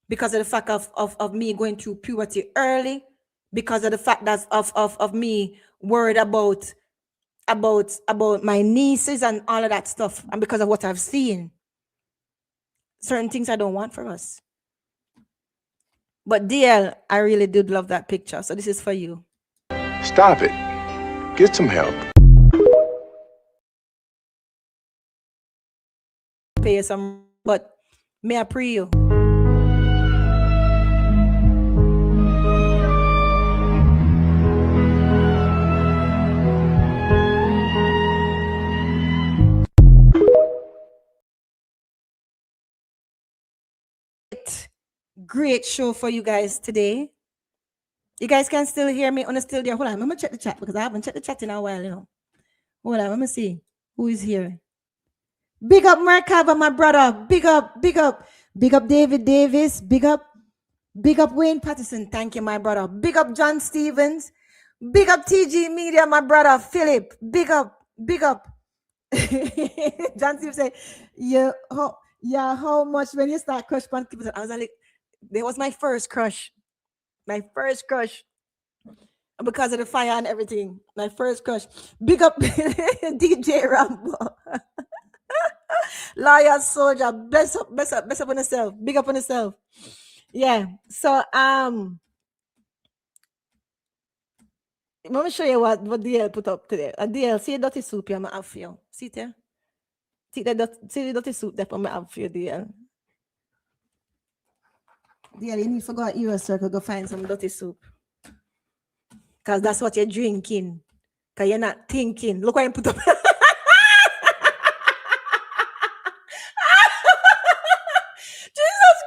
because of the fact of me going through puberty early, because of the fact that of me worried about my nieces and all of that stuff, and because of what I've seen. Certain things I don't want for us. But DL, I really did love that picture. So this is for you. Stop it. Get some help. Pay you some, but may I pray you. Great show for you guys today. You guys can still hear me on the still there. Hold on, I'm gonna check the chat because I haven't checked the chat in a while, Hold on, let me see who is here. Big up Merkava, my brother. Big up David Davis. Big up Wayne Patterson. Thank you, my brother. Big up John Stevens. Big up TG Media, my brother. Philip. Big up. John Stevens said, how much when you start crush on people? I was like, that was my first crush. Because of the fire and everything. My first crush. Big up DJ Rambo. Lawyer Soldier. Bless up on yourself. Big up on yourself. Yeah. So Let me show you what DL put up today. DL, see the dirty soup I'm have for you. See there? See the dirty soup that I'm have for you, DL. DL, you need to go to circle, go find some dirty soup. Because that's what you're drinking. Because you're not thinking. Look what I put up. Jesus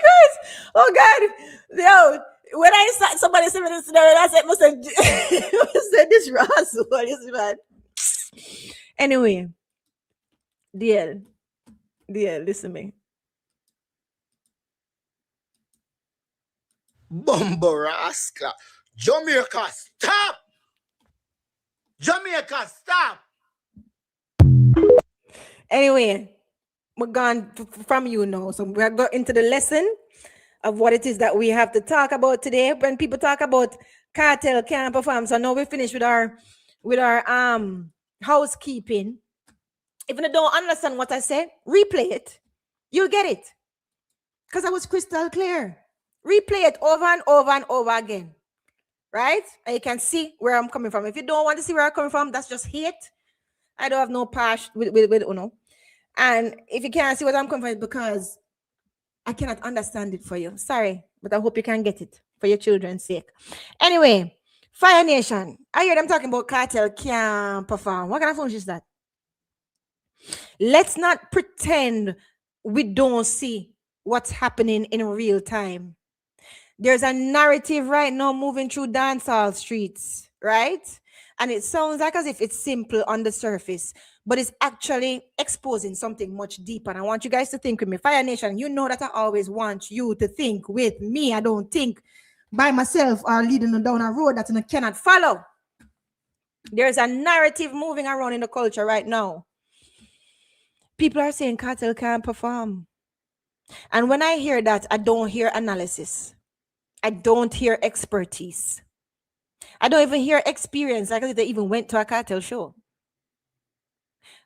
Christ. Oh God. Yo, when I saw somebody said this scenario, I said, must have said this Ross. What is man? Anyway, DL, listen to me. Bumbo rascal. Jamaica, stop! Jamaica, stop! Anyway, we're gone from you now. So we're going into the lesson of what it is that we have to talk about today. When people talk about cartel can't perform, so now we finish with our housekeeping. If you don't understand what I say, replay it. You'll get it. Because I was crystal clear. Replay it over and over and over again. Right? And you can see where I'm coming from. If you don't want to see where I'm coming from, that's just hate. I don't have no passion with Uno. And if you can't see what I'm coming from, it's because I cannot understand it for you. Sorry, but I hope you can get it for your children's sake. Anyway, Fire Nation. I hear them talking about cartel can't perform. What kind of function is that? Let's not pretend we don't see what's happening in real time. There's a narrative right now moving through dancehall streets, right? And it sounds like as if it's simple on the surface, but it's actually exposing something much deeper. And I want you guys to think with me. Fire Nation, you know that I always want you to think with me. I don't think by myself or leading down a road that I cannot follow. There's a narrative moving around in the culture right now. People are saying cartel can't perform. And when I hear that, I don't hear analysis. I don't hear expertise. I don't even hear experience, like if they even went to a cartel show.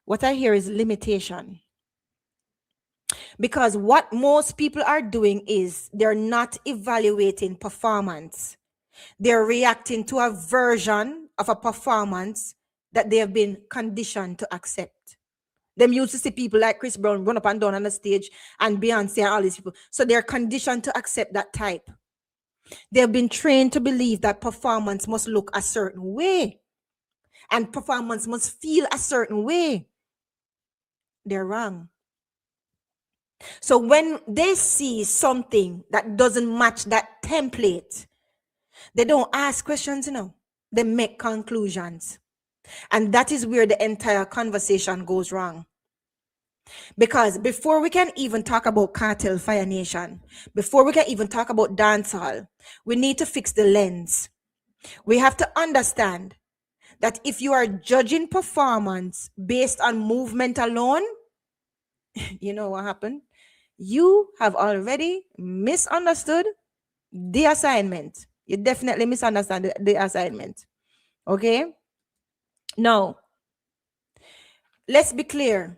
What I hear is limitation. Because what most people are doing is they're not evaluating performance. They're reacting to a version of a performance that they have been conditioned to accept. Them used to see people like Chris Brown run up and down on the stage and Beyonce and all these people. So they're conditioned to accept that type. They've been trained to believe that performance must look a certain way and performance must feel a certain way. They're wrong. So when they see something that doesn't match that template, they don't ask questions, they make conclusions. And that is where the entire conversation goes wrong. Because before we can even talk about cartel, Fire Nation, before we can even talk about dancehall, we need to fix the lens. We have to understand that if you are judging performance based on movement alone, you know what happened? You have already misunderstood the assignment. You definitely misunderstand the assignment. Okay? Now, let's be clear.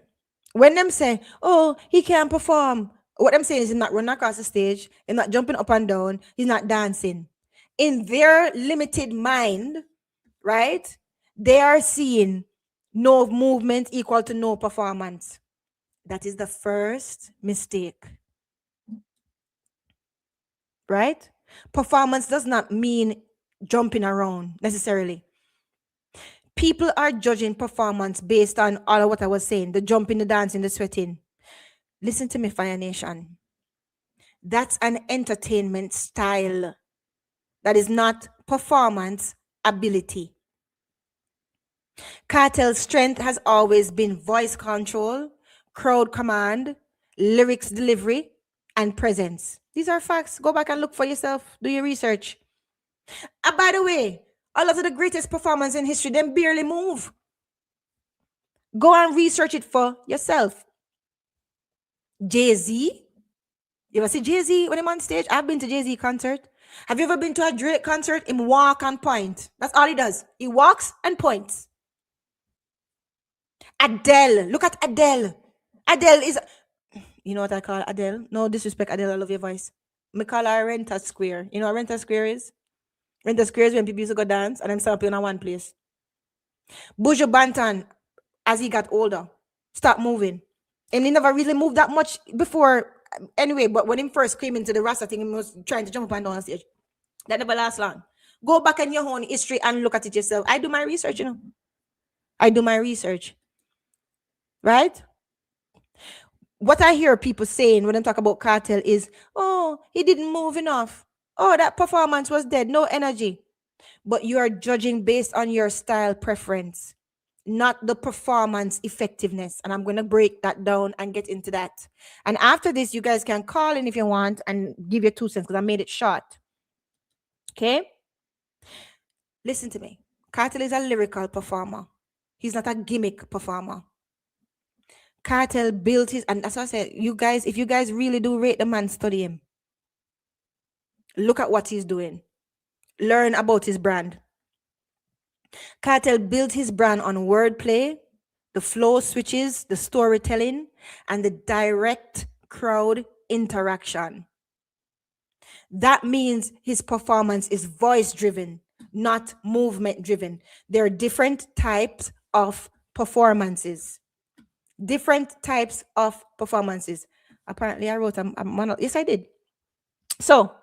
When them say, oh, he can't perform, what I'm saying is he's not running across the stage, he's not jumping up and down, he's not dancing. In their limited mind, right, they are seeing no movement equal to no performance. That is the first mistake. Right? Performance does not mean jumping around necessarily. People are judging performance based on all of what I was saying, the jumping, the dancing, the sweating. Listen to me, Fire Nation. That's an entertainment style. That is not performance ability. Cartel's strength has always been voice control, crowd command, lyrics delivery, and presence. These are facts. Go back and look for yourself. Do your research. By the way, a lot of the greatest performance in history, them barely move. Go and research it for yourself. Jay-Z. You ever see Jay-Z when I'm on stage? I've been to Jay-Z concert. Have you ever been to a Drake concert? Him walk and point. That's all he does. He walks and points. Adele. Look at Adele. Adele is... You know what I call Adele? No disrespect, Adele. I love your voice. I call her Renta Square. You know what Renta Square is? In the squares when people used to go dance and them stop in one place. Buju Banton, as he got older, start moving. And he never really moved that much before. Anyway, but when he first came into the Rasta thing, he was trying to jump up and down on stage. That never lasts long. Go back in your own history and look at it yourself. I do my research, you know. I do my research. Right? What I hear people saying when they talk about Cartel is, oh, he didn't move enough. Oh, that performance was dead. No energy. But you are judging based on your style preference, not the performance effectiveness. And I'm going to break that down and get into that. And after this, you guys can call in if you want and give your 2 cents because I made it short. Okay? Listen to me. Cartel is a lyrical performer. He's not a gimmick performer. Cartel built his, and that's what I said, you guys, if you guys really do rate the man, study him. Look at what he's doing. Learn about his brand. Cartel built his brand on wordplay, the flow switches, the storytelling, and the direct crowd interaction. That means his performance is voice driven, not movement driven. There are different types of performances. Different types of performances. Apparently, I wrote yes, I did. So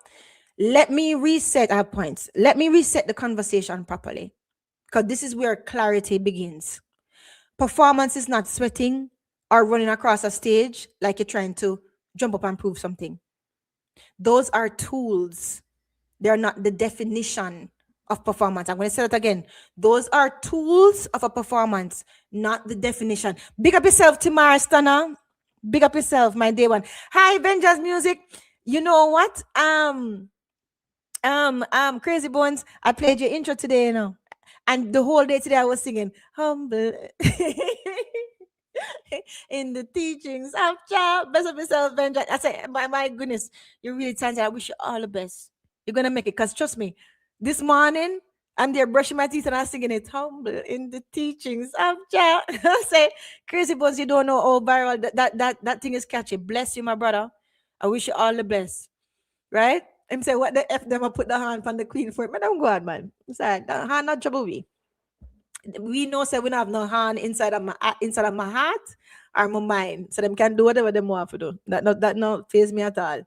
let me reset our points. Let me reset the conversation properly, because this is where clarity begins. Performance is not sweating or running across a stage like you're trying to jump up and prove something. Those are tools. They're not the definition of performance. I'm going to say that again. Those are tools of a performance, not the definition. Big up yourself, Tamara Stunner. Big up yourself, my day one. Hi, Avengers Music. You know what? Crazy Bones, I played your intro today, you know. And the whole day today I was singing humble in the teachings of child. Best of yourself, Avengers. I say, my goodness, you're really talented. I wish you all the best. You're gonna make it. Because trust me, this morning I'm there brushing my teeth and I'm singing it humble in the teachings of child. I say, Crazy Bones, you don't know all viral. That thing is catchy. Bless you, my brother. I wish you all the best. Right? And say, what the F them I put the hand on the queen for it. Man, I'm good, man. It's like, that hand not trouble we know say we don't have no hand inside of my heart or my mind. So them can do whatever they want to do. That not faze me at all.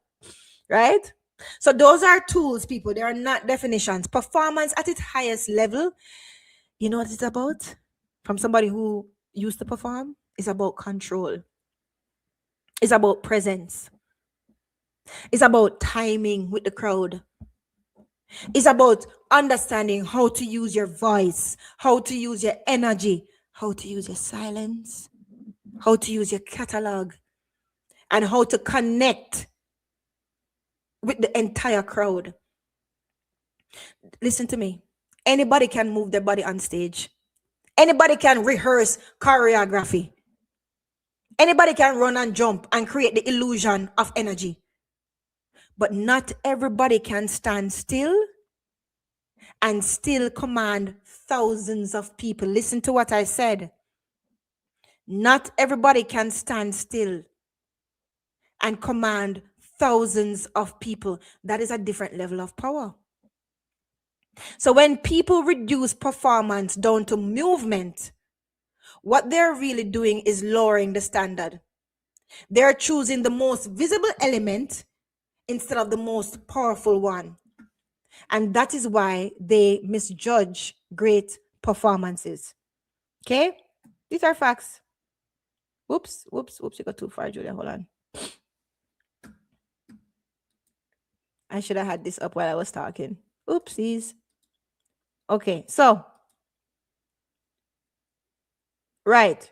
Right? So those are tools, people. They are not definitions. Performance at its highest level. You know what it's about? From somebody who used to perform, it's about control. It's about presence. It's about timing with the crowd. It's about understanding how to use your voice, how to use your energy, how to use your silence, how to use your catalog, and how to connect with the entire crowd. Listen to me. Anybody can move their body on stage. Anybody can rehearse choreography. Anybody can run and jump and create the illusion of energy. But not everybody can stand still and still command thousands of people. Listen to what I said. Not everybody can stand still and command thousands of people. That is a different level of power. So when people reduce performance down to movement, what they're really doing is lowering the standard. They're choosing the most visible element instead of the most powerful one. And that is why they misjudge great performances. Okay? These are facts. Whoops, you got too far, Julia. Hold on. I should have had this up while I was talking. Oopsies. Okay, so. Right.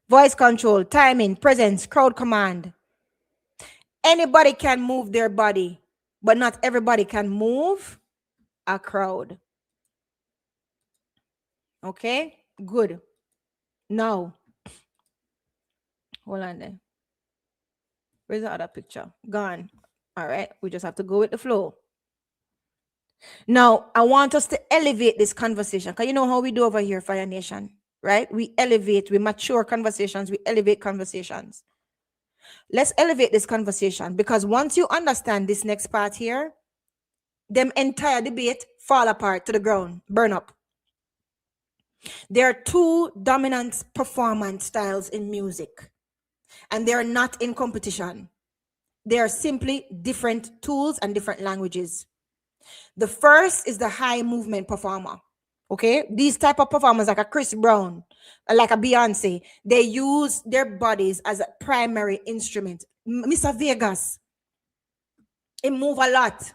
Voice control, timing, presence, crowd command. Anybody can move their body, but not everybody can move a crowd. Okay, good. Now, hold on there. Where's the other picture? Gone. All right, we just have to go with the flow. Now, I want us to elevate this conversation, because you know how we do over here, Fire Nation, right? We elevate, we mature conversations, we elevate conversations. Let's elevate this conversation, because once you understand this next part here, them entire debate fall apart to the ground, burn up. There are two dominant performance styles in music, and they are not in competition. They are simply different tools and different languages. The first is the high movement performer. Okay, these type of performers like a Chris Brown, like a Beyonce, they use their bodies as a primary instrument. Mr. Vegas, it move a lot,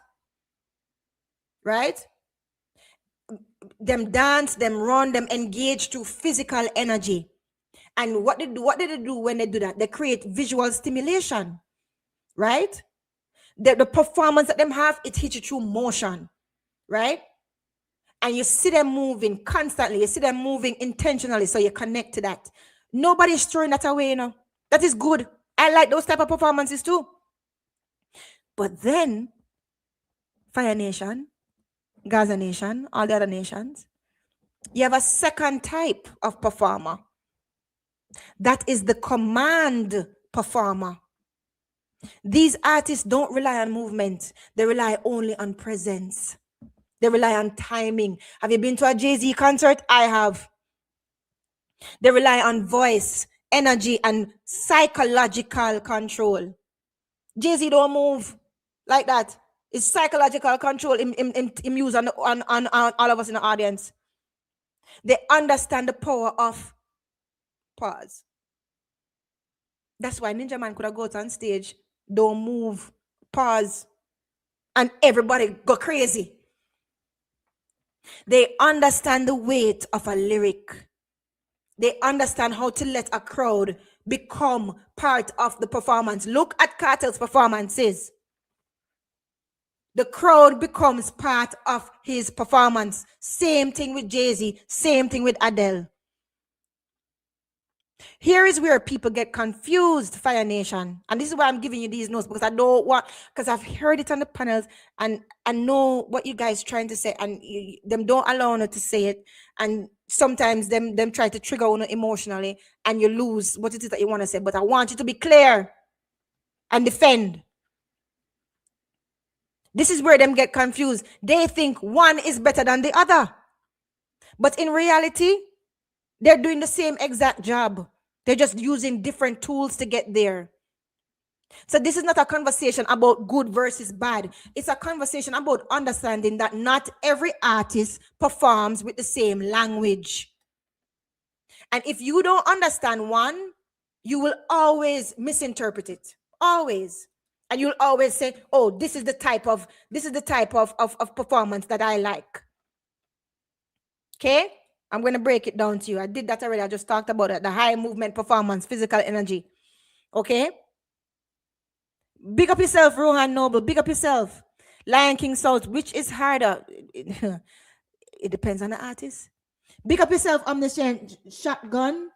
right? Them dance, them run, them engage through physical energy. And what did they do when they do that? They create visual stimulation, right? The performance that them have, it hits you through motion, right? And you see them moving constantly. You see them moving intentionally, so you connect to that. Nobody's throwing that away, you know. That is good. I like those type of performances too. But then, Fire Nation, Gaza Nation, all the other nations, you have a second type of performer. That is the command performer. These artists don't rely on movement. They rely only on presence. They rely on timing. Have you been to a Jay-Z concert? I have. They rely on voice, energy, and psychological control. Jay-Z don't move like that. It's psychological control in use on all of us in the audience. They understand the power of pause. That's why Ninja Man could have got on stage, don't move, pause, and everybody go crazy. They understand the weight of a lyric. They understand how to let a crowd become part of the performance. Look at KARTEL's performances. The crowd becomes part of his performance. Same thing with Jay-Z, same thing with Adele. Here is where people get confused, Fire Nation. And this is why I'm giving you these notes, because I don't want, because I've heard it on the panels and I know what you guys trying to say, and them don't allow you to say it. And sometimes them try to trigger you emotionally and you lose what it is that you want to say. But I want you to be clear and defend. This is where them get confused. They think one is better than the other. But in reality, they're doing the same exact job. They're just using different tools to get there. So this is not a conversation about good versus bad. It's a conversation about understanding that not every artist performs with the same language. And if you don't understand one, you will always misinterpret it. Always. And you'll always say, oh, this is the type of performance that I like. Okay? I'm going to break it down to you. I did that already. I just talked about it. The high movement performance, physical energy. Okay? Big up yourself, Rohan Noble. Big up yourself. Lion King South. Which is harder? It depends on the artist. Big up yourself, Omniscient Shotgun.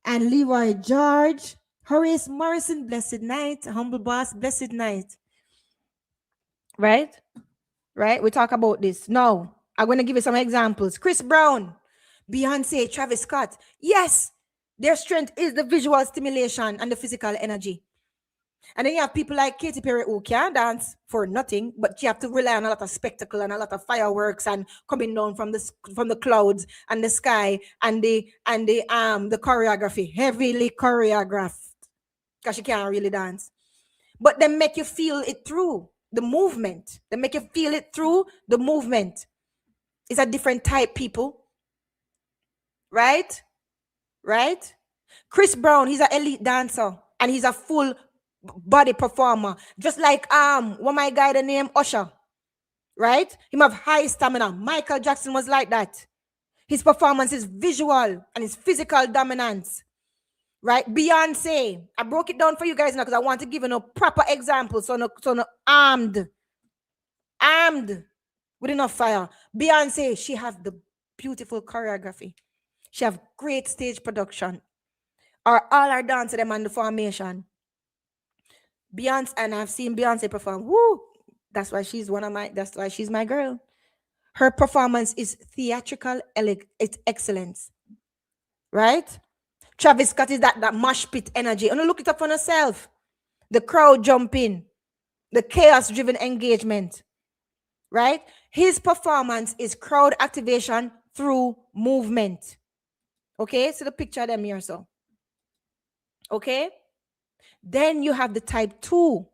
And Leroy George. Horace Morrison, blessed night. Humble Boss, blessed night. Right? Right? We talk about this. Now, I'm going to give you some examples. Chris Brown. Beyonce, Travis Scott. Yes, their strength is the visual stimulation and the physical energy. And then you have people like Katy Perry who can dance for nothing, but you have to rely on a lot of spectacle and a lot of fireworks and coming down from the clouds and the sky and the choreography, heavily choreographed, because she can't really dance. But they make you feel it through the movement. They make you feel it through the movement. It's a different type, people. Right? Right? Chris Brown, he's an elite dancer and he's a full body performer. Just like one my guy the name Usher. Right? Him have high stamina. Michael Jackson was like that. His performance is visual and his physical dominance. Right? Beyonce. I broke it down for you guys now because I want to give you a proper example. So no armed with enough fire. Beyonce, she have the beautiful choreography. She have great stage production. Or all our dance them and the formation. Beyonce, and I've seen Beyonce perform. Woo! That's why she's my girl. Her performance is theatrical, it's excellence. Right? Travis Scott is that mosh pit energy. And look it up on herself. The crowd jumping. The chaos-driven engagement. right? His performance is crowd activation through movement. Okay, so the picture of them here, so. Okay, then you have the type 2,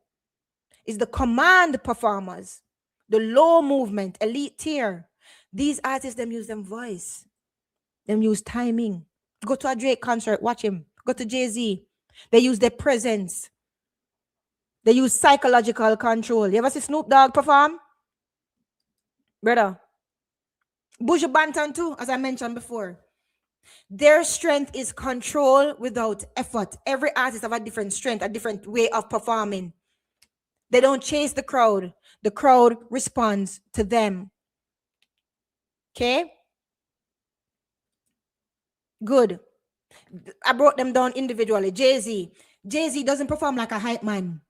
is the command performers, the low movement, elite tier. These artists, them use them voice, them use timing. Go to a Drake concert, watch him. Go to Jay-Z. They use their presence. They use psychological control. You ever see Snoop Dogg perform? Brother. Buju Banton too, as I mentioned before. Their strength is control without effort. Every artist have a different strength, a different way of performing. They don't chase the crowd. The crowd responds to them. Okay? Good. I brought them down individually. Jay-Z. Jay-Z doesn't perform like a hype man.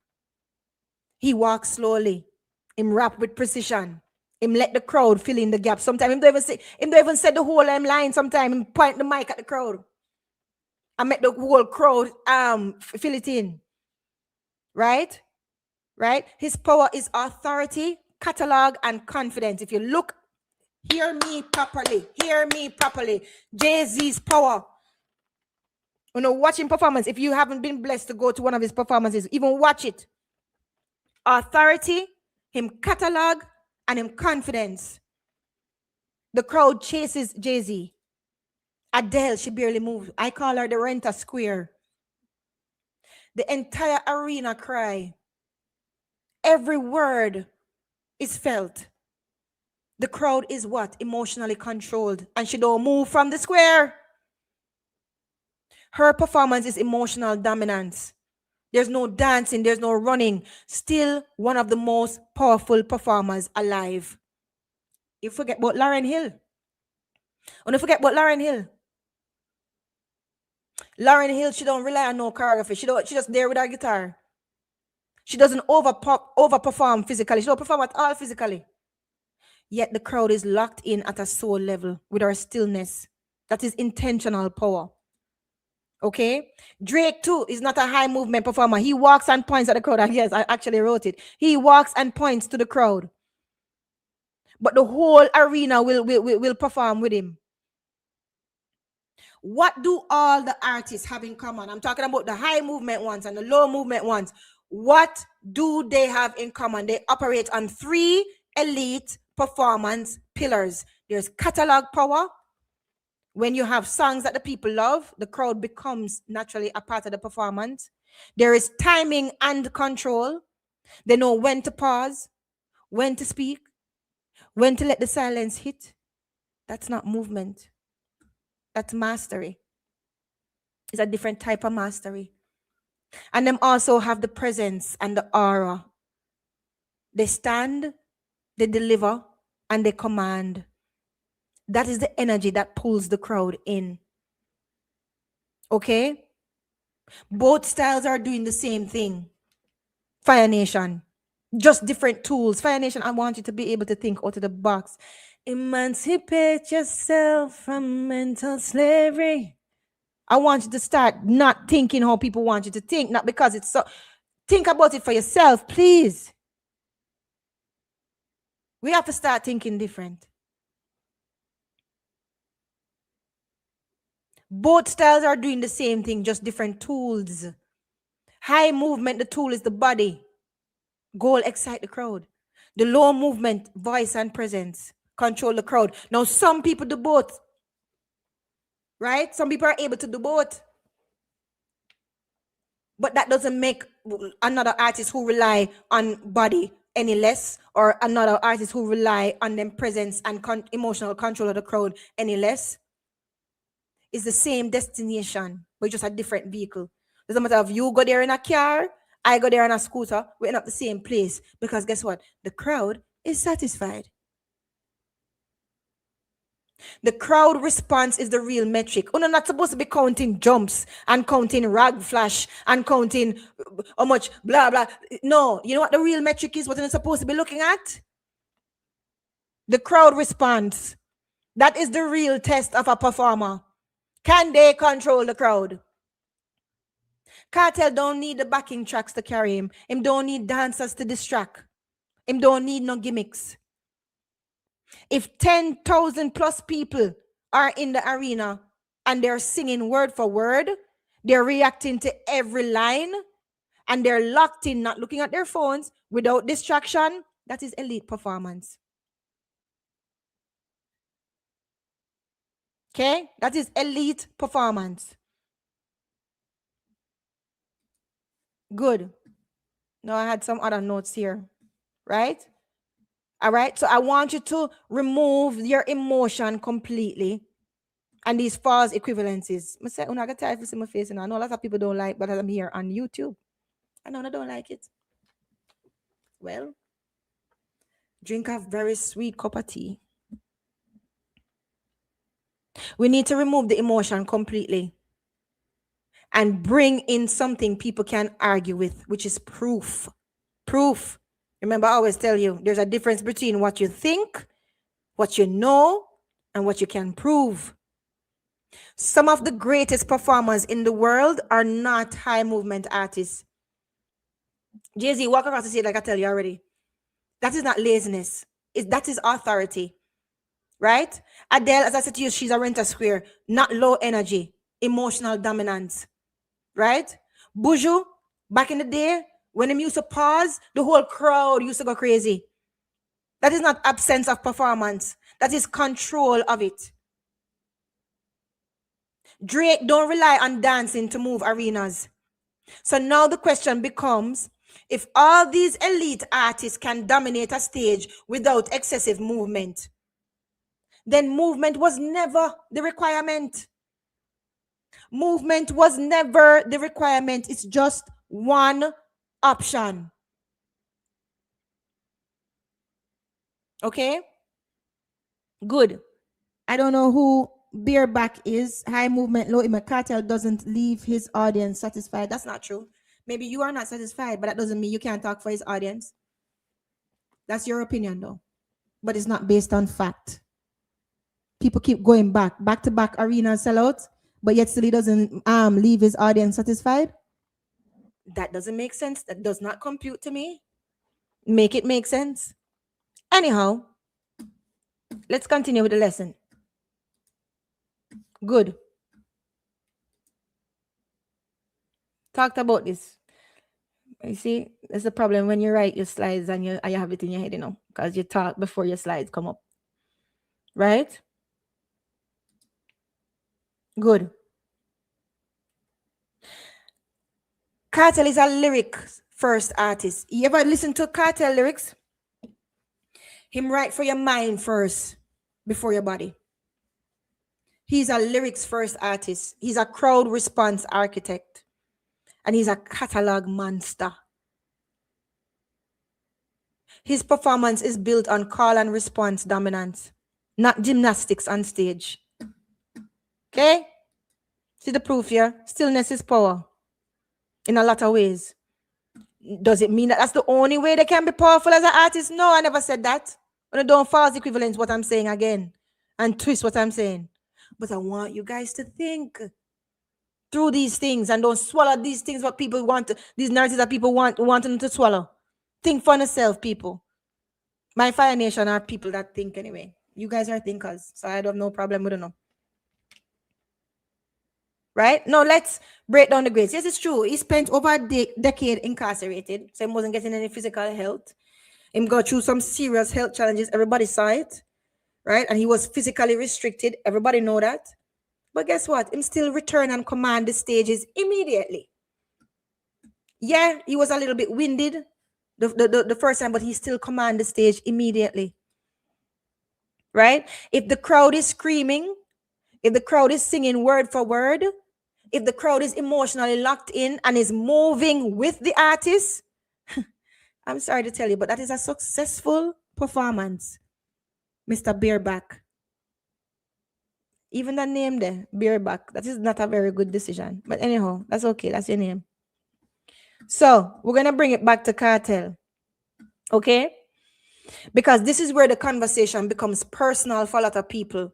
He walks slowly. Him rap with precision. Him let the crowd fill in the gap. Sometimes him don't even say the whole line. Sometimes him point the mic at the crowd. I make the whole crowd fill it in. Right? Right? His power is authority, catalog, and confidence. If you look, hear me properly. Hear me properly. Jay-Z's power. You know, watching performance. If you haven't been blessed to go to one of his performances, even watch it. Authority, him catalog, and him confidence. The crowd chases Jay-Z. Adele, she barely moves. I call her the Rent a Square. The entire arena cry. Every word is felt. The crowd is what? Emotionally controlled. And she don't move from the square. Her performance is emotional dominance. There's no dancing, there's no running. Still one of the most powerful performers alive. You forget about Lauryn Hill. And you forget about Lauryn Hill. Lauryn Hill, she don't rely on no choreography. She just there with her guitar. She doesn't overperform physically. She don't perform at all physically. Yet the crowd is locked in at a soul level with her stillness. That is intentional power. Okay? Drake too is not a high movement performer. He walks and points at the crowd. Yes, I actually wrote it. He walks and points to the crowd. But the whole arena will perform with him. What do all the artists have in common? I'm talking about the high movement ones and the low movement ones. What do they have in common? They operate on 3 elite performance pillars. There's catalog power. When you have songs that the people love, the crowd becomes naturally a part of the performance. There is timing and control. They know when to pause, when to speak, when to let the silence hit. That's not movement. That's mastery. It's a different type of mastery. And them also have the presence and the aura. They stand, they deliver, and they command. That is the energy that pulls the crowd in. Okay? Both styles are doing the same thing. Fire Nation. Just different tools. Fire Nation, I want you to be able to think out of the box. Emancipate yourself from mental slavery. I want you to start not thinking how people want you to think, not because it's so. Think about it for yourself, please. We have to start thinking different. Both styles are doing the same thing, just different tools. High movement, the tool is the body. Goal, excite the crowd. The low movement, voice and presence, control the crowd. Now, some people do both. Right? Some people are able to do both. But that doesn't make another artist who rely on body any less, or another artist who rely on them presence and emotional control of the crowd any less. It's the same destination, but just a different vehicle. Doesn't matter if you go there in a car, I go there in a scooter, we end up the same place. Because guess what? The crowd is satisfied. The crowd response is the real metric. You're not supposed to be counting jumps and counting rag flash and counting how much blah blah. No, you know what the real metric is? What you're supposed to be looking at? The crowd response. That is the real test of a performer. Can they control the crowd? KARTEL don't need the backing tracks to carry him. Him don't need dancers to distract. Him don't need no gimmicks. If 10,000 plus people are in the arena and they're singing word for word, they're reacting to every line, and they're locked in, not looking at their phones, without distraction, that is elite performance. Okay? That is elite performance. Good. Now I had some other notes here, right? All right. So I want you to remove your emotion completely and these false equivalences. I say, I'm not gonna see my face, and I know a lot of people don't like, but I'm here on YouTube. I know I don't like it. Well, drink a very sweet cup of tea. We need to remove the emotion completely and bring in something people can argue with, which is proof. Proof. Remember, I always tell you there's a difference between what you think, what you know, and what you can prove. Some of the greatest performers in the world are not high movement artists. Jay-Z, walk across the stage like I tell you already. That is not laziness. That is authority. Right? Adele, as I said to you, she's a renter square, not low energy, emotional dominance. Right? Buju, back in the day, when him used to pause, the whole crowd used to go crazy. That is not absence of performance. That is control of it. Drake don't rely on dancing to move arenas. So now the question becomes, if all these elite artists can dominate a stage without excessive movement, then movement was never the requirement. Movement was never the requirement. It's just one option. Okay? Good. I don't know who Beerback is. High movement, low impact. KARTEL doesn't leave his audience satisfied. That's not true. Maybe you are not satisfied, but that doesn't mean you can't talk for his audience. That's your opinion, though. But it's not based on fact. People keep going back to back arena sellouts, but yet still he doesn't leave his audience satisfied. That doesn't make sense. That does not compute to me. Make it make sense. Anyhow, let's continue with the lesson. Good. Talked about this. You see, there's a problem when you write your slides and you have it in your head, because you talk before your slides come up. Right? Good. KARTEL is a lyric first artist. You ever listen to KARTEL lyrics? Him write for your mind first before your body. He's a lyrics first artist. He's a crowd response architect. And he's a catalog monster. His performance is built on call and response dominance, not gymnastics on stage. Okay? See the proof here? Stillness is power in a lot of ways. Does it mean that that's the only way they can be powerful as an artist? No, I never said that. But I don't false equivalence what I'm saying again and twist what I'm saying. But I want you guys to think through these things and don't swallow these things what people want, these narratives that people want them to swallow. Think for yourself, people. My Fire Nation are people that think anyway. You guys are thinkers, so I don't have no problem with it. No. Right? Now let's break down the grades. Yes, it's true. He spent over a decade incarcerated, so he wasn't getting any physical health. He got through some serious health challenges. Everybody saw it, right? And he was physically restricted. Everybody know that. But guess what? Him still return and command the stages immediately. Yeah, he was a little bit winded the first time, but he still command the stage immediately. Right? If the crowd is screaming, if the crowd is singing word for word, if the crowd is emotionally locked in and is moving with the artist, I'm sorry to tell you, but that is a successful performance, Mr. Beerback. Even the name there, Beerback, that is not a very good decision. But anyhow, that's okay. That's your name. So we're going to bring it back to KARTEL. Okay? Because this is where the conversation becomes personal for a lot of people.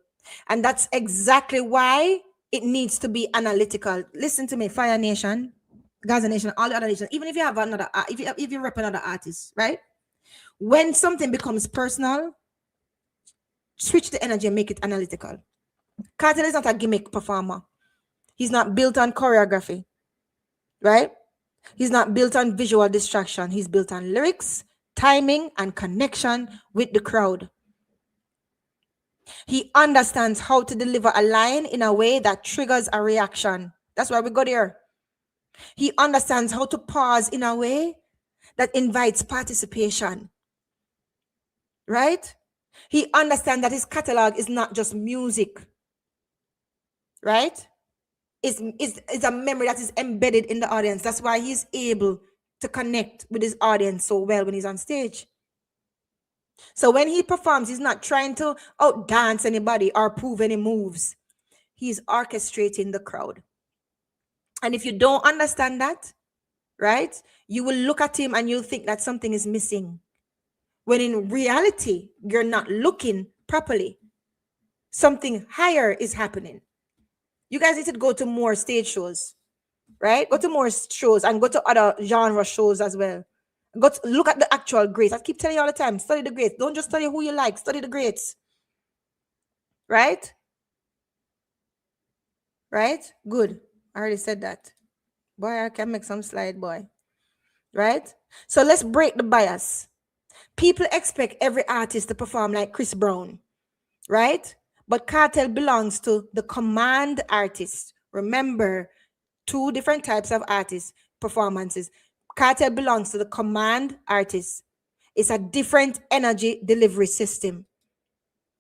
And that's exactly why it needs to be analytical. Listen to me, Fire Nation, Gaza Nation, all the other nations. Even if you have another, if you rep another artist, right? When something becomes personal, switch the energy and make it analytical. KARTEL is not a gimmick performer. He's not built on choreography, right? He's not built on visual distraction. He's built on lyrics, timing, and connection with the crowd. He understands how to deliver a line in a way that triggers a reaction. That's why we got here. He understands how to pause in a way that invites participation. Right? He understands that his catalog is not just music. Right? It's a memory that is embedded in the audience. That's why he's able to connect with his audience so well when he's on stage. So when he performs, he's not trying to outdance anybody or prove any moves. He's orchestrating the crowd. And if you don't understand that, right, you will look at him and you'll think that something is missing. When in reality, you're not looking properly. Something higher is happening. You guys need to go to more stage shows, right? Go to more shows and go to other genre shows as well. Go to, look at the actual greats. I keep telling you all the time, study the greats. Don't just study who you like, study the greats. Right? Right? Good. I already said that. Boy, I can make some slide, boy. Right? So let's break the bias. People expect every artist to perform like Chris Brown, right? But KARTEL belongs to the command artist. Remember, two different types of artists, performances. KARTEL belongs to the command artist. It's a different energy delivery system,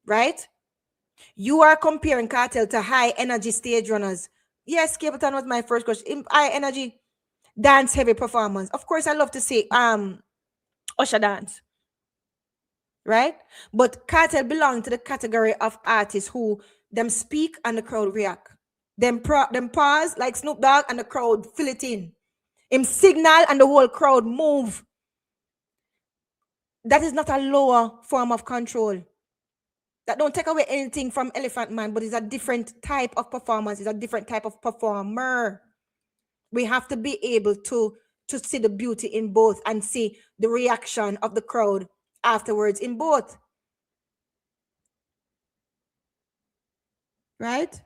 right? You are comparing KARTEL to high energy stage runners. Yes, Capleton was my first question. High energy, dance heavy performance. Of course, I love to see Usher dance. Right? But KARTEL belong to the category of artists who them speak and the crowd react. Them pause like Snoop Dogg and the crowd fill it in. Him signal and the whole crowd move. That is not a lower form of control. That don't take away anything from Elephant Man, but it's a different type of performance. It's a different type of performer. We have to be able to see the beauty in both and see the reaction of the crowd afterwards in both. Right?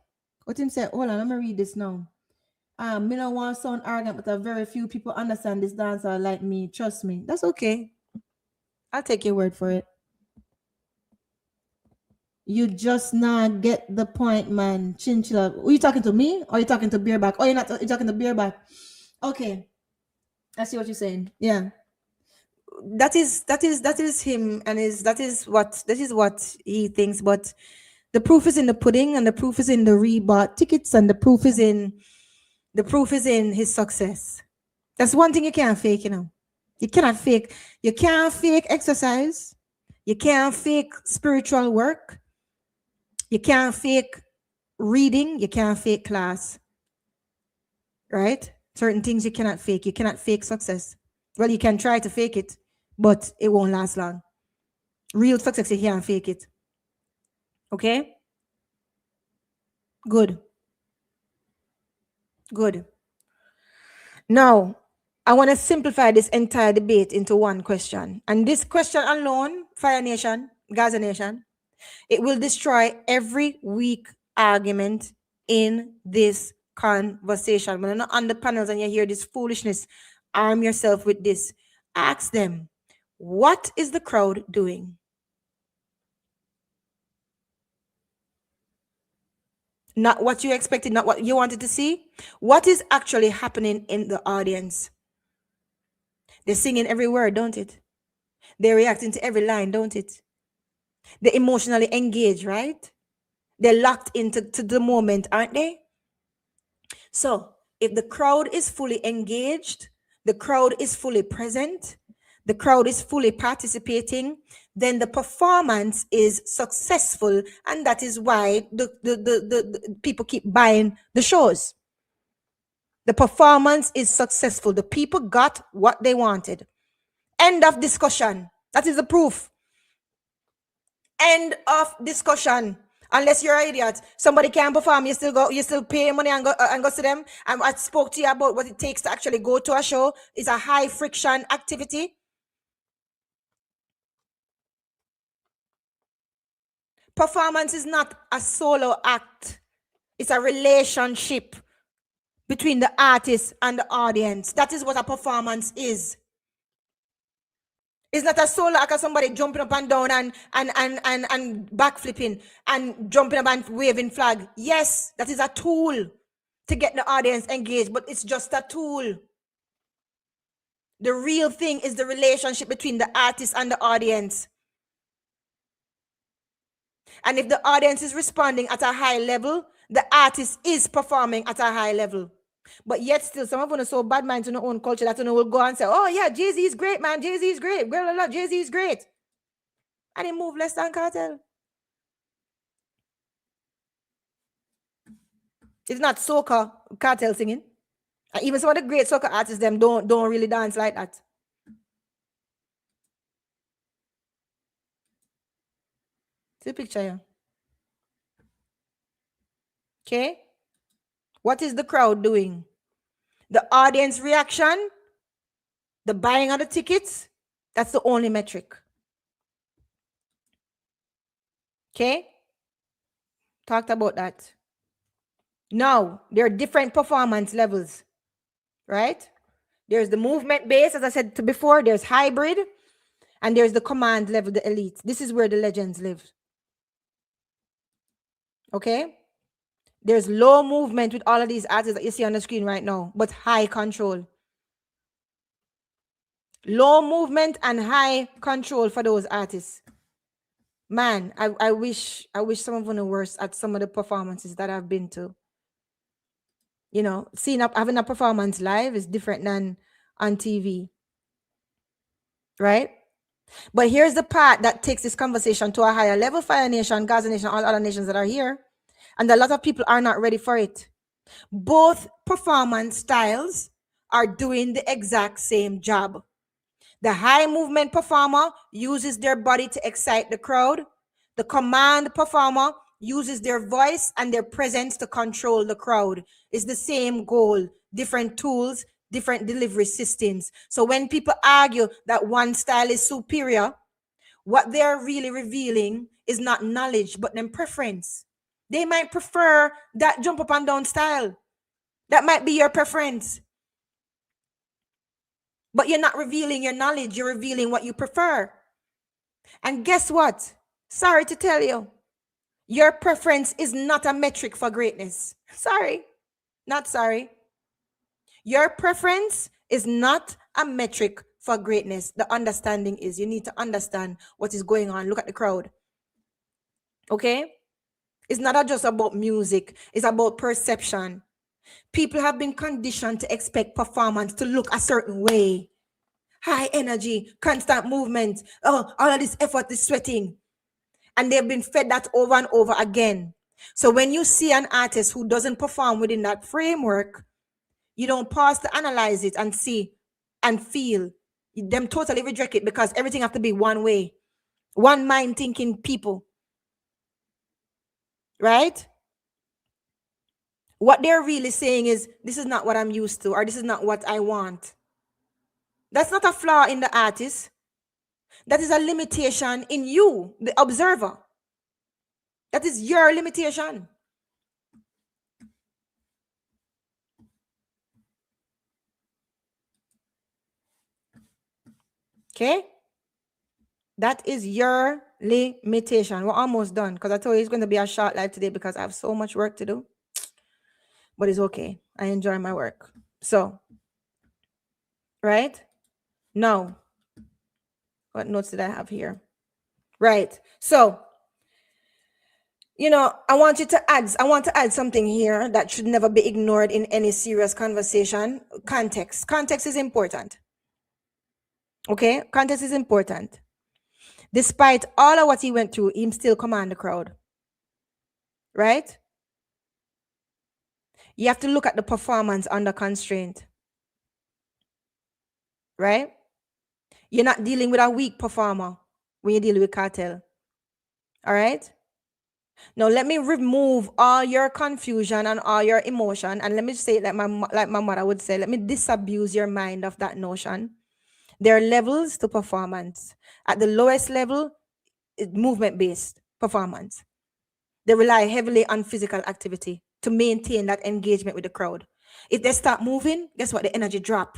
What him said, hold on, let me read this now. Me no want sound arrogant, but a very few people understand this dancer like me. Trust me. That's okay. I'll take your word for it. You just not get the point, man. Chinchilla. Are you talking to me? Or are you talking to Beerback? Oh, you're talking to Beerback. Okay. I see what you're saying. Yeah. That is him, and that is what he thinks. But the proof is in the pudding, and the proof is in the rebought tickets, and the proof is in his success. That's one thing you can't fake, you know. You cannot fake. You can't fake exercise. You can't fake spiritual work. You can't fake reading. You can't fake class. Right? Certain things you cannot fake. You cannot fake success. Well, you can try to fake it, but it won't last long. Real success, you can't fake it. Okay? Good. Good. Now, I want to simplify this entire debate into one question. And this question alone, Fire Nation, Gaza Nation, it will destroy every weak argument in this conversation. When you're not on the panels and you hear this foolishness, arm yourself with this. Ask them, what is the crowd doing? Not what you expected, not what you wanted to see. What is actually happening in the audience? They're singing every word, don't it? They're reacting to every line, don't it? They're emotionally engaged, right? They're locked into the moment, aren't they? So if the crowd is fully engaged, the crowd is fully present, the crowd is fully participating, then the performance is successful, and that is why the people keep buying the shows. The performance is successful. The people got what they wanted. End of discussion. That is the proof. End of discussion. Unless you're an idiot, somebody can perform. You still pay money and go to them. I spoke to you about what it takes to actually go to a show. It's a high friction activity. Performance is not a solo act. It's a relationship between the artist and the audience. That is what a performance is. It's not a solo act of somebody jumping up and down and backflipping and jumping up and waving flag. Yes, that is a tool to get the audience engaged, but it's just a tool. The real thing is the relationship between the artist and the audience. And if the audience is responding at a high level, the artist is performing at a high level. But yet still, some of them are so bad minds in their own culture that will go and say, oh yeah, Jay-Z is great, man. Jay-Z is great. Blah, blah, blah. Jay-Z is great. And he move less than KARTEL. It's not soca KARTEL singing. And even some of the great soca artists, them don't really dance like that. See the picture here. Okay? What is the crowd doing? The audience reaction, the buying of the tickets, that's the only metric. Okay? Talked about that. Now, there are different performance levels, right? There's the movement base, as I said before, there's hybrid, and there's the command level, the elite. This is where the legends live. Okay? There's low movement with all of these artists that you see on the screen right now, but high control. Low movement and high control for those artists. Man, I wish some of them were worse at some of the performances that I've been to. You know, having a performance live is different than on TV. Right? But here's the part that takes this conversation to a higher level. Fire Nation, Gaza Nation, all other nations that are here. And a lot of people are not ready for it. Both performance styles are doing the exact same job. The high movement performer uses their body to excite the crowd. The command performer uses their voice and their presence to control the crowd. It's the same goal, different tools, different delivery systems. So when people argue that one style is superior, what they're really revealing is not knowledge, but then preference. They might prefer that jump up and down style. That might be your preference. But you're not revealing your knowledge, you're revealing what you prefer. And guess what? Sorry to tell you, your preference is not a metric for greatness. Sorry, not sorry. Your preference is not a metric for greatness. The understanding is you need to understand what is going on. Look at the crowd. Okay? It's not just about music, it's about perception. People have been conditioned to expect performance to look a certain way. High energy, constant movement. Oh, all of this effort is sweating. And they've been fed that over and over again. So when you see an artist who doesn't perform within that framework, you don't pause to analyze it and see and feel. Them totally reject it because everything has to be one way. One mind thinking people. Right? What they're really saying is, this is not what I'm used to, or this is not what I want. That's not a flaw in the artist. That is a limitation in you, the observer. That is your limitation. Okay? That is your limitation. We're almost done because I told you it's going to be a short live today because I have so much work to do. But it's okay. I enjoy my work. So, right? Now, what notes did I have here? Right. So, you know, I want to add something here that should never be ignored in any serious conversation. Context. Context is important. Okay? Context is important. Despite all of what he went through, he still command the crowd. Right? You have to look at the performance under constraint. Right? You're not dealing with a weak performer when you deal with KARTEL. All right? Now, let me remove all your confusion and all your emotion. And let me say it like my mother would say, let me disabuse your mind of that notion. There are levels to performance. At the lowest level, it's movement-based. performance. They rely heavily on physical activity to maintain that engagement with the crowd. If they start moving, guess what? The energy drop.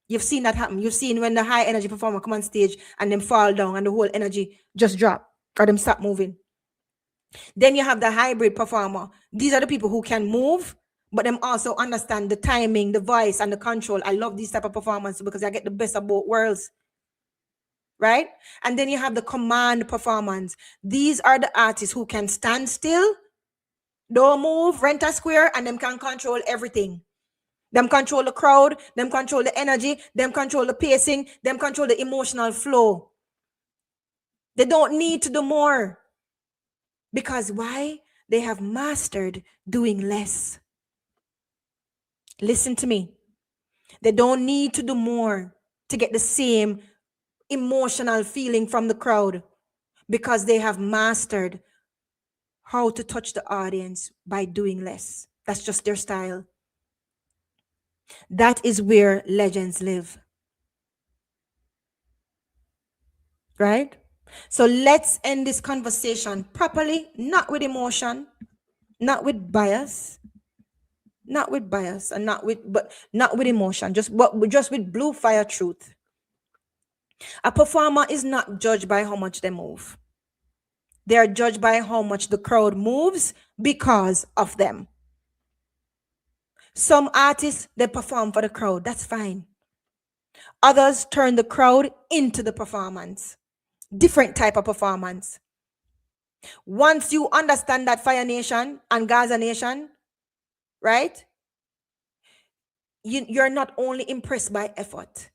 You've seen that happen. You've seen when the high energy performer come on stage and then fall down and the whole energy just drop or them stop moving. Then you have the hybrid performer. These are the people who can move, but them also understand the timing, the voice, and the control. I love these type of performances because I get the best of both worlds. Right? And then you have the command performance. These are the artists who can stand still, don't move, rent a square, and them can control everything. Them control the crowd, them control the energy, them control the pacing, them control the emotional flow. They don't need to do more. Because why? They have mastered doing less. Listen to me. They don't need to do more to get the same emotional feeling from the crowd because they have mastered how to touch the audience by doing less. That's just their style. That is where legends live. Right? So let's end this conversation properly, not with emotion, not with bias, and not with emotion, just with blue fire truth. A performer is not judged by how much they move. They are judged by how much the crowd moves because of them. Some artists, they perform for the crowd. That's fine. Others turn the crowd into the performance. Different type of performance. Once you understand that Fire Nation and Gaza Nation, right? You're not only impressed by effort.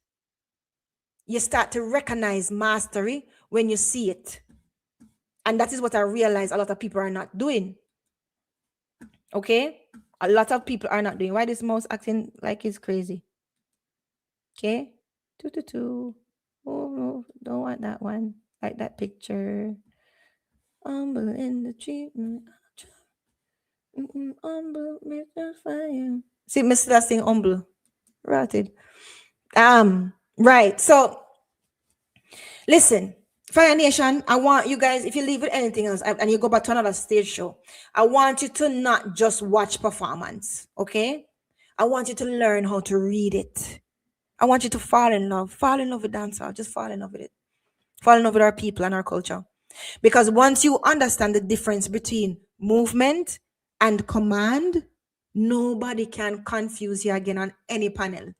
You start to recognize mastery when you see it. And that is what I realize a lot of people are not doing. Okay? A lot of people are not doing. Why this mouse acting like it's crazy? Okay? Oh, no, don't want that one. Like that picture. Humble in the treatment. Humble, make the fire. See, Mr. That thing humble. Rotted. Right. So, listen. Fire Nation, I want you guys, if you leave with anything else and you go back to another stage show, I want you to not just watch performance, okay? I want you to learn how to read it. I want you to fall in love with dancehall. Just fall in love with it. Fall in love with our people and our culture. Because once you understand the difference between movement and command, nobody can confuse you again on any panel,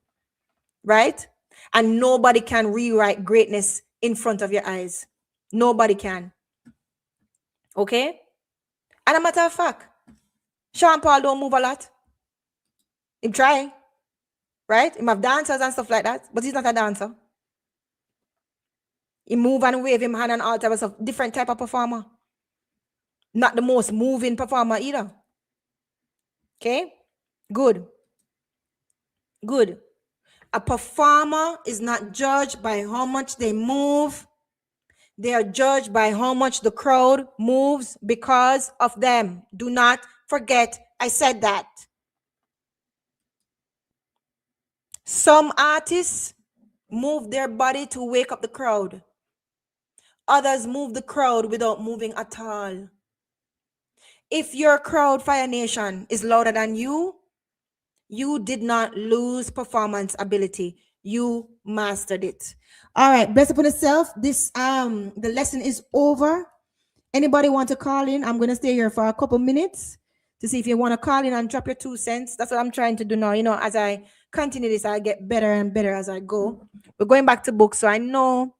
right? And nobody can rewrite greatness in front of your eyes. Nobody can. Okay? And a matter of fact, Sean Paul don't move a lot. He try, right? He have dancers and stuff like that, but he's not a dancer. He move and wave him hand and all types of different type of performer. Not the most moving performer either. Okay? Good. A performer is not judged by how much they move. They are judged by how much the crowd moves because of them. Do not forget I said that. Some artists move their body to wake up the crowd. Others move the crowd without moving at all. If your crowd, Fire Nation, is louder than you, you did not lose performance ability. You mastered it. All right, bless upon yourself. This the lesson is over. Anybody want to call in? I'm gonna stay here for a couple minutes to see if you want to call in and drop your 2 cents. That's what I'm trying to do now. You know, as I continue this, I get better and better as I go. We're going back to books, so I know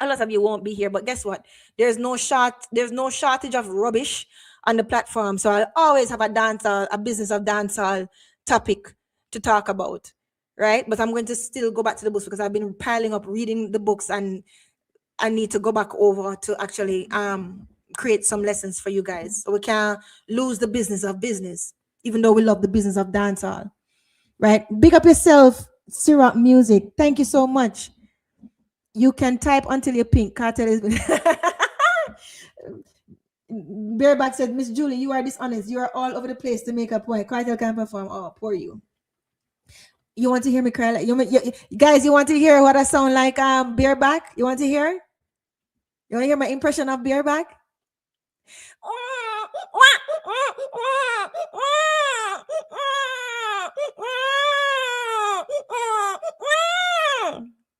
a lot of you won't be here, but guess what? There's no shortage of rubbish on the platform. So I'll always have a business of dancehall topic to talk about, right? But I'm going to still go back to the books because I've been piling up reading the books and I need to go back over to actually create some lessons for you guys. So we can't lose the business of business, even though we love the business of dancehall, right? Big up yourself, Syrup Music. Thank you so much. You can type until you pink. KARTEL is. Bareback said, Miss Julie, you are dishonest. You are all over the place to make a point. KARTEL can perform. Oh, poor you. You want to hear me cry? Guys, you want to hear what I sound like? Bareback? You want to hear? You want to hear my impression of Bareback?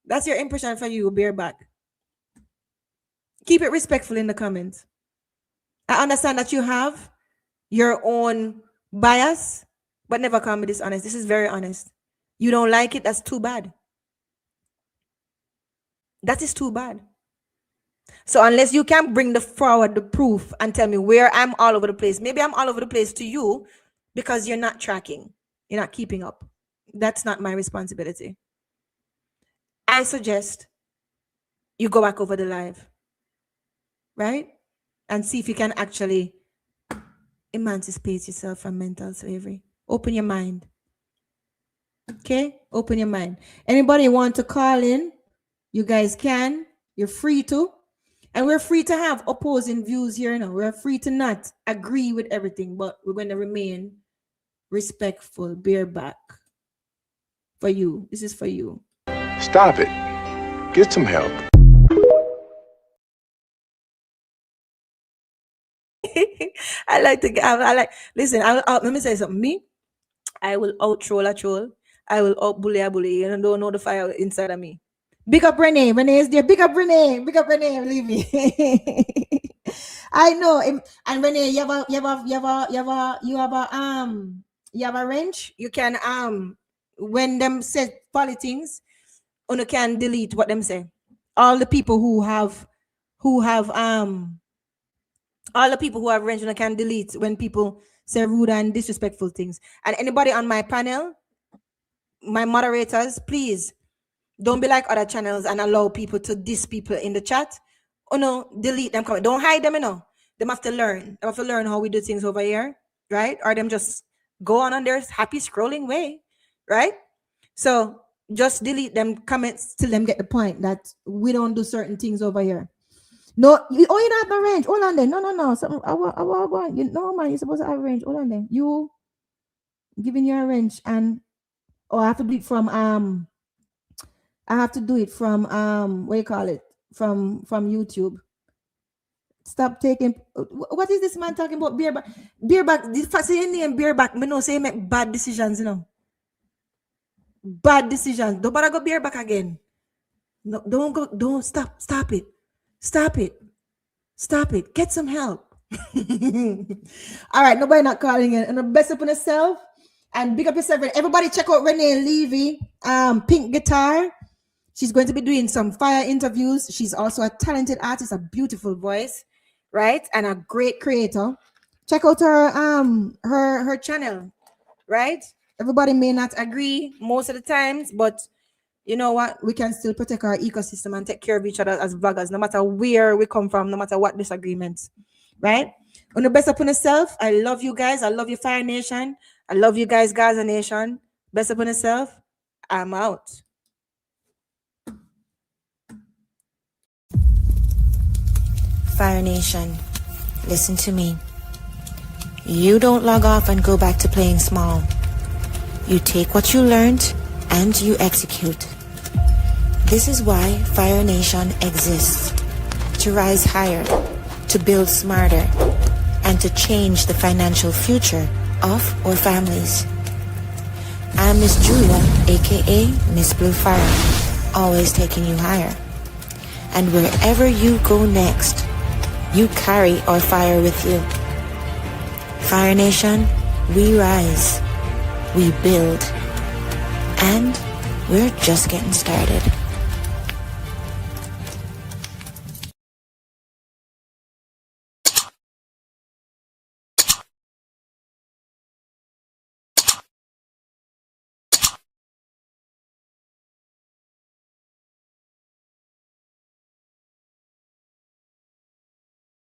That's your impression for you, bareback. Keep it respectful in the comments. I understand that you have your own bias, but never call me dishonest. This is very honest. You don't like it, that's too bad. That is too bad. So unless you can bring forward the proof and tell me where I'm all over the place, maybe I'm all over the place to you because you're not tracking, you're not keeping up. That's not my responsibility. I suggest you go back over the live, right? And see if you can actually emancipate yourself from mental slavery. Open your mind. Okay? Open your mind. Anybody want to call in? You guys can. You're free to. And we're free to have opposing views here now. We're free to not agree with everything, but we're going to remain respectful. Bareback. For you. This is for you. Stop it. Get some help. Listen, let me say something. Me, I will out troll a troll. I will out bully a bully. You don't know the fire inside of me. Big up Renee. Renee is there. Big up Renee. Big up Renee. Believe me. I know. And Renee, you have a wrench. You can when them say funny things, you can delete what them say. All the people who have all the people who have wrench, you can delete when people say rude and disrespectful things. And anybody on my panel, my moderators, please don't be like other channels and allow people to diss people in the chat. Oh no, delete them. Don't hide them, you know. They have to learn. They have to learn how we do things over here, right? Or them just go on their happy scrolling way, right? So just delete them comments till them get the point that we don't do certain things over here. No, you don't have a range. Hold on then. No. Something I want. You know, man, you're supposed to have a range. Hold on then. You giving you a range and I have to do it from I have to do it from what you call it? From YouTube. Stop taking what is this man talking about? Bareback. Bareback, this say name bareback. Me know say he make bad decisions, you know. Bad decisions. Don't bother go bareback again. No, don't stop it. Stop it. Get some help. All right, nobody not calling in. And the best up on yourself and big up yourself. Everybody check out Renee Levy, Pink Guitar. She's going to be doing some fire interviews. She's also a talented artist, a beautiful voice, right? And a great creator. Check out her channel, right? Everybody may not agree most of the times, but you know what? We can still protect our ecosystem and take care of each other as vloggers, no matter where we come from, no matter what disagreements, right? On the best upon yourself. I love you guys. I love you, Fire Nation. I love you guys, Gaza Nation. Best upon yourself. I'm out. Fire Nation, listen to me. You don't log off and go back to playing small. You take what you learned and you execute. This is why Fire Nation exists. To rise higher, to build smarter, and to change the financial future of our families. I'm Miss Julia, A.K.A. Miss Blue Fire, always taking you higher. And wherever you go next, you carry our fire with you. Fire Nation, we rise, we build, and we're just getting started.